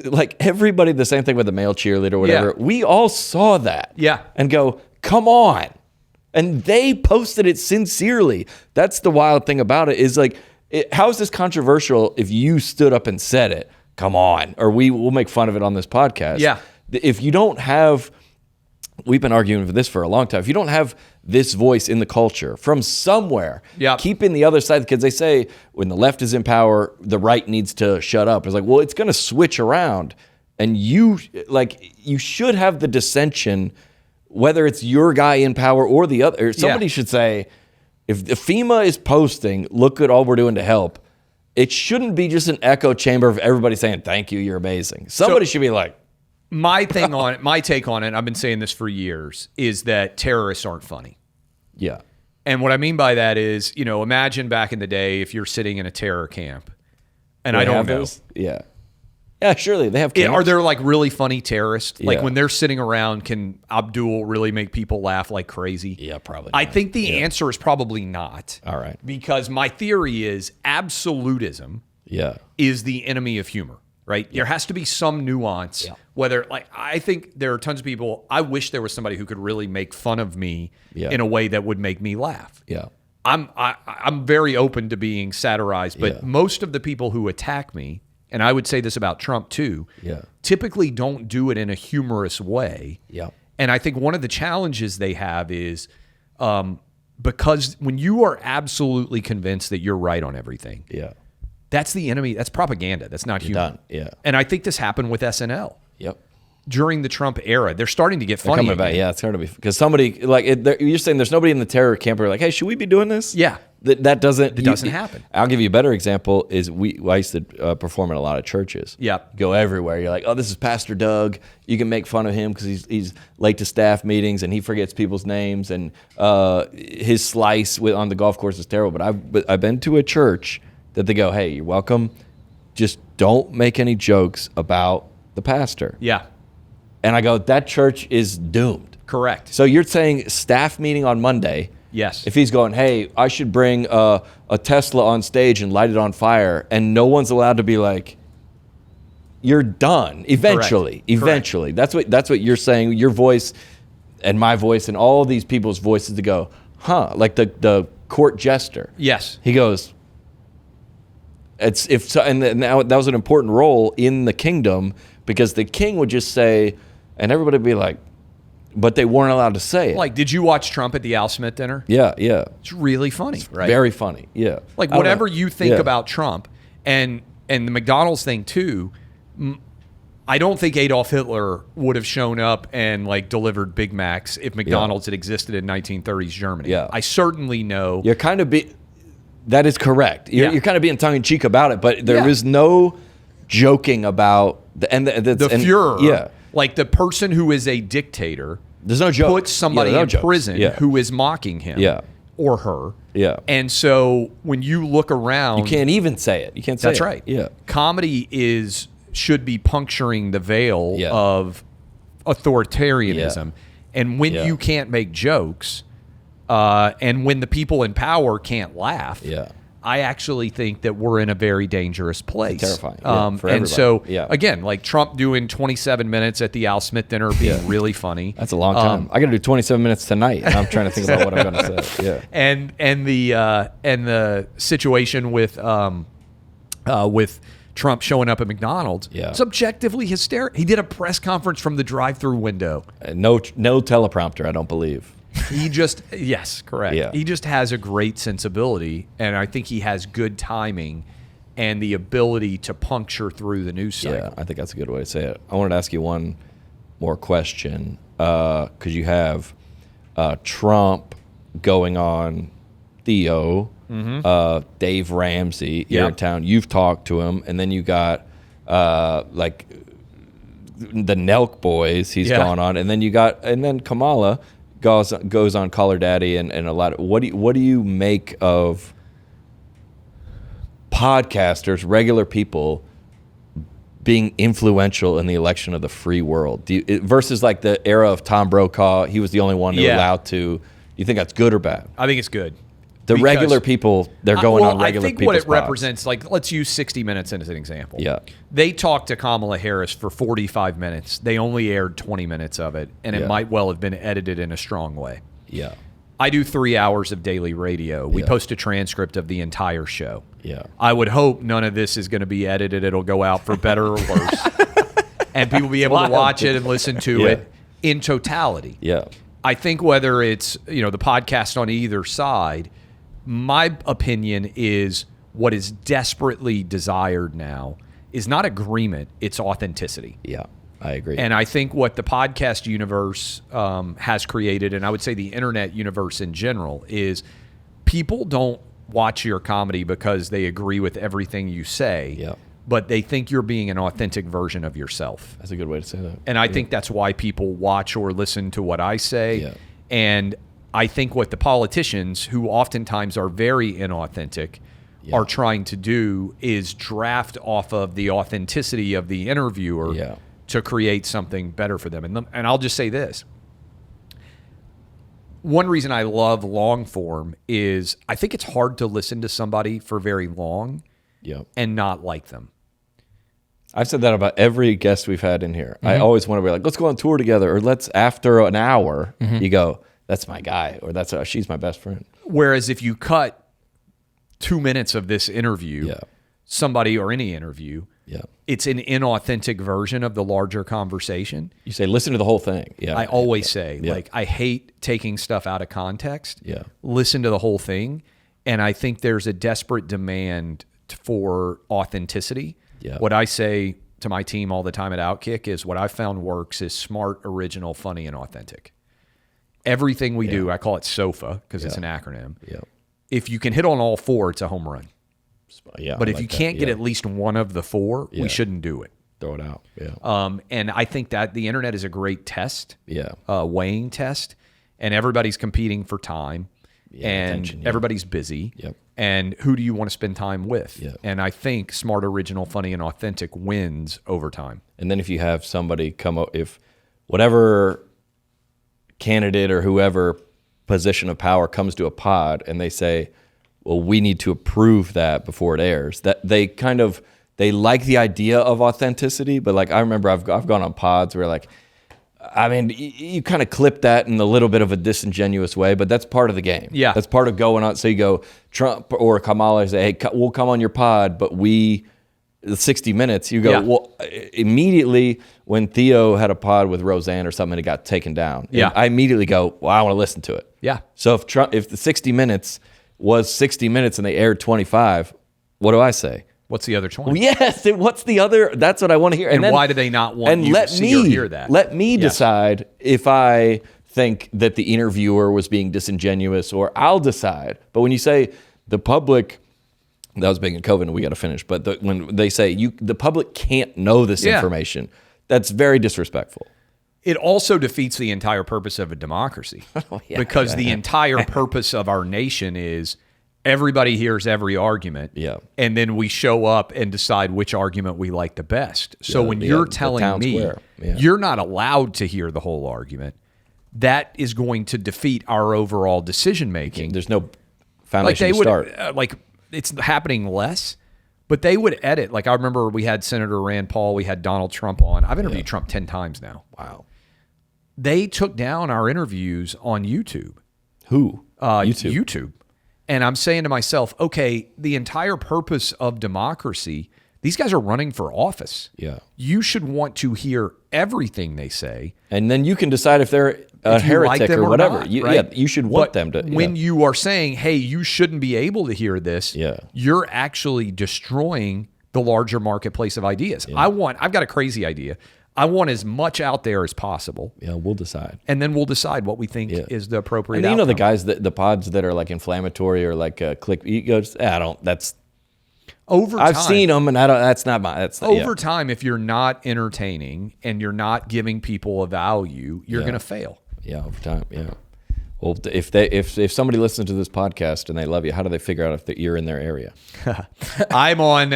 like everybody, the same thing with the male cheerleader or whatever, we all saw that. Yeah. And go, come on. And they posted it sincerely. That's the wild thing about it is like, how is this controversial if you stood up and said it? Come on. Or we'll make fun of it on this podcast. Yeah. If you don't have, we've been arguing for this for a long time. If you don't have this voice in the culture from somewhere, keeping the other side, because they say when the left is in power, the right needs to shut up. It's like, well, it's going to switch around. And you should have the dissension, whether it's your guy in power or the other. Somebody should say, if the FEMA is posting, look at all we're doing to help, it shouldn't be just an echo chamber of everybody saying, thank you, you're amazing. Somebody should be like, my take on it, I've been saying this for years, is that terrorists aren't funny. yeah. And what I mean by that is, imagine back in the day if you're sitting in a terror camp, and I don't know. Yeah. Yeah, surely they have camps. Are there like really funny terrorists? Like Yeah. when they're sitting around, can Abdul really make people laugh like crazy? Yeah, probably I not. think the answer is probably not. All right. Because my theory is absolutism Yeah. is the enemy of humor, right? There has to be some nuance. Whether, I think there are tons of people, I wish there was somebody who could really make fun of me in a way that would make me laugh. Yeah. I'm very open to being satirized, but most of the people who attack me, and I would say this about Trump too, typically don't do it in a humorous way. Yeah. And I think one of the challenges they have is because when you are absolutely convinced that you're right on everything, that's the enemy. That's propaganda. That's not humor. Done. Yeah. And I think this happened with SNL. Yep. During the Trump era, they're starting to get funny. Coming back. Yeah, it's hard to be because somebody you're saying there's nobody in the terror camp who are like, hey, should we be doing this? Yeah. That doesn't happen. I'll give you a better example. Is I used to perform in a lot of churches. Yep. Go everywhere. You're like, oh, this is Pastor Doug. You can make fun of him because he's late to staff meetings and he forgets people's names and his slice on the golf course is terrible. But I've been to a church that they go, hey, you're welcome. Just don't make any jokes about the pastor. Yeah. And I go, that church is doomed. Correct. So you're saying staff meeting on Monday. Yes. If he's going, hey, I should bring a Tesla on stage and light it on fire, and no one's allowed to be like, you're done. Eventually. Correct. Eventually. That's what you're saying. Your voice and my voice and all these people's voices to go, huh? Like the court jester. Yes. He goes, now that was an important role in the kingdom because the king would just say, and everybody would be like, but they weren't allowed to say it. Like, did you watch Trump at the Al Smith dinner? Yeah. It's really funny, right? Very funny. Yeah. Like, I don't whatever know. you think about Trump and the McDonald's thing too, I don't think Adolf Hitler would have shown up and like delivered Big Macs if McDonald's had existed in 1930s Germany. Yeah. I certainly know. You're kind of that is correct. You're kind of being tongue in cheek about it, but there is no joking about the Fuhrer. Yeah. Like the person who is a dictator. There's no joke. Puts somebody in prison who is mocking him. Yeah. Or her. Yeah. And so when you look around, you can't even say it. You can't say that's it. right. Yeah. Comedy should be puncturing the veil of authoritarianism. Yeah. And when you can't make jokes, and when the people in power can't laugh, I actually think that we're in a very dangerous place. It's terrifying. For and everybody. so, Yeah. again, like Trump doing 27 minutes at the Al Smith dinner being really funny. That's a long time. I got to do 27 minutes tonight. And I'm trying to think about what I'm going to say. Yeah. And the situation with Trump showing up at McDonald's, it's objectively hysterical. He did a press conference from the drive-through window. No teleprompter, I don't believe. He just, yes, correct. Yeah. He just has a great sensibility, and I think he has good timing and the ability to puncture through the news cycle. Yeah, I think that's a good way to say it. I wanted to ask you one more question, because you have Trump going on Theo, Dave Ramsey here in town. You've talked to him, and then you got like the Nelk boys. He's gone on, and then Kamala goes on Call Her Daddy and a lot of what do you make of podcasters, regular people being influential in the election of the free world versus like the era of Tom Brokaw? He was the only one who allowed to. You think that's good or bad? I think it's good. The regular people, they're going on regular people's I think what it pods. represents, like, let's use 60 Minutes as an example. Yeah. They talked to Kamala Harris for 45 minutes. They only aired 20 minutes of it, and it might well have been edited in a strong way. Yeah. I do 3 hours of daily radio. We post a transcript of the entire show. Yeah. I would hope none of this is going to be edited. It'll go out for better or worse. And people will be able to watch it and listen to it in totality. Yeah. I think whether it's, the podcast on either side, my opinion is what is desperately desired now is not agreement, it's authenticity. Yeah, I agree. And I think what the podcast universe has created, and I would say the internet universe in general, is people don't watch your comedy because they agree with everything you say, but they think you're being an authentic version of yourself. That's a good way to say that. And I think that's why people watch or listen to what I say. And I think what the politicians, who oftentimes are very inauthentic, are trying to do is draft off of the authenticity of the interviewer to create something better for them. And I'll just say this. One reason I love long form is I think it's hard to listen to somebody for very long and not like them. I've said that about every guest we've had in here. I always want to be like, let's go on tour together, or let's, after an hour, you go, that's my guy, or she's my best friend. Whereas if you cut 2 minutes of this interview, somebody or any interview, it's an inauthentic version of the larger conversation. You say, listen to the whole thing. I always say, like, I hate taking stuff out of context. Listen to the whole thing. And I think there's a desperate demand for authenticity. What I say to my team all the time at Outkick is what I found works is smart, original, funny, and authentic. Everything we do, I call it SOFA because it's an acronym. If you can hit on all four, it's a home run. But if you can't get at least one of the four, we shouldn't do it. Throw it out. And I think that the internet is a great test, weighing test, and everybody's competing for time, and everybody's busy. And who do you want to spend time with? And I think smart, original, funny, and authentic wins over time. And then if you have somebody come up, if whatever candidate or whoever position of power comes to a pod and they say, well, we need to approve that before it airs, that they like the idea of authenticity, but like I remember I've gone on pods where like, I mean, you kind of clip that in a little bit of a disingenuous way, but that's part of the game. That's part of going on. So you go, Trump or Kamala say, hey, we'll come on your pod, but the 60 Minutes, you go, well, immediately when Theo had a pod with Roseanne or something, it got taken down. I immediately go, well, I want to listen to it. So if the 60 Minutes was 60 minutes and they aired 25, what do I say? What's the other 20? Well, yes, what's the other? That's what I want to hear. And then, why do they not want you to see or hear that? Let me decide if I think that the interviewer was being disingenuous, or I'll decide. But when you say the public, that was big in COVID and we got to finish, but when they say the public can't know this information, that's very disrespectful. It also defeats the entire purpose of a democracy because the entire purpose of our nation is everybody hears every argument, and then we show up and decide which argument we like the best. So when you're telling me you're not allowed to hear the whole argument, that is going to defeat our overall decision making. There's no foundation to start. it's happening less, but they would edit. Like I remember we had Senator Rand Paul, we had Donald Trump on. I've interviewed Trump 10 times now. Wow. They took down our interviews on YouTube. Who? YouTube. And I'm saying to myself, okay, the entire purpose of democracy, these guys are running for office. Yeah. You should want to hear everything they say. And then you can decide if they're a heretic or whatever. Not, you, right? Yeah, you should want them to. When you are saying, hey, you shouldn't be able to hear this, you're actually destroying the larger marketplace of ideas. Yeah. I've got a crazy idea. I want as much out there as possible. Yeah, we'll decide. And then we'll decide what we think is the appropriate outcome. You know the guys, the pods that are like inflammatory or like click, you go, that's... Over time, I've seen them, and that's not my... That's over time, if you're not entertaining and you're not giving people a value, you're going to fail. Yeah, over time, yeah. Well, if somebody listens to this podcast and they love you, how do they figure out if you're in their area? I'm on.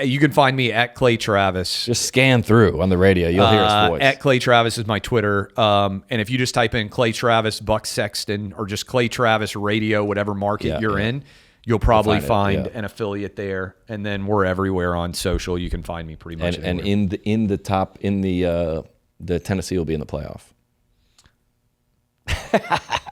You can find me at Clay Travis. Just scan through on the radio. You'll hear his voice. At Clay Travis is my Twitter. And if you just type in Clay Travis, Buck Sexton, or just Clay Travis Radio, whatever market you're in, you'll probably find an affiliate there. And then we're everywhere on social. You can find me pretty much and anywhere. in the Tennessee will be in the playoff.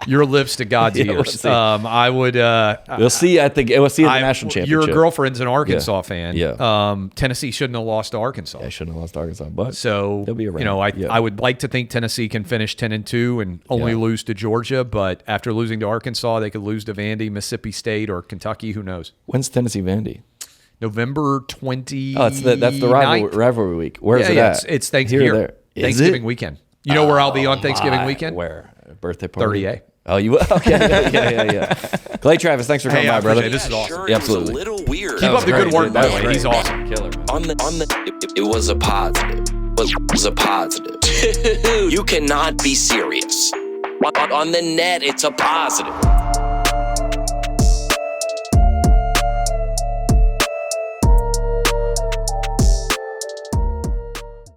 Your lips to God's ears. I would. We'll see at the national championship. Your girlfriend's an Arkansas fan. Yeah. Tennessee shouldn't have lost to Arkansas. They shouldn't have lost to Arkansas, but so they'll be around. You know, I would like to think Tennessee can finish 10-2 and only lose to Georgia, but after losing to Arkansas, they could lose to Vandy, Mississippi State, or Kentucky. Who knows? When's Tennessee Vandy? November 20. Oh, that's the rivalry week. Where's it at? It's Thanksgiving. Thanksgiving weekend. You know where I'll be on Thanksgiving weekend? Where? Birthday party? 30A. Oh, you okay? Yeah. Clay Travis, thanks for coming by, brother. This is awesome. Yeah, absolutely. It was a little weird. Keep up the good work, by the way. He's awesome. Killer. It was a positive. It was a positive. You cannot be serious. On the net, it's a positive.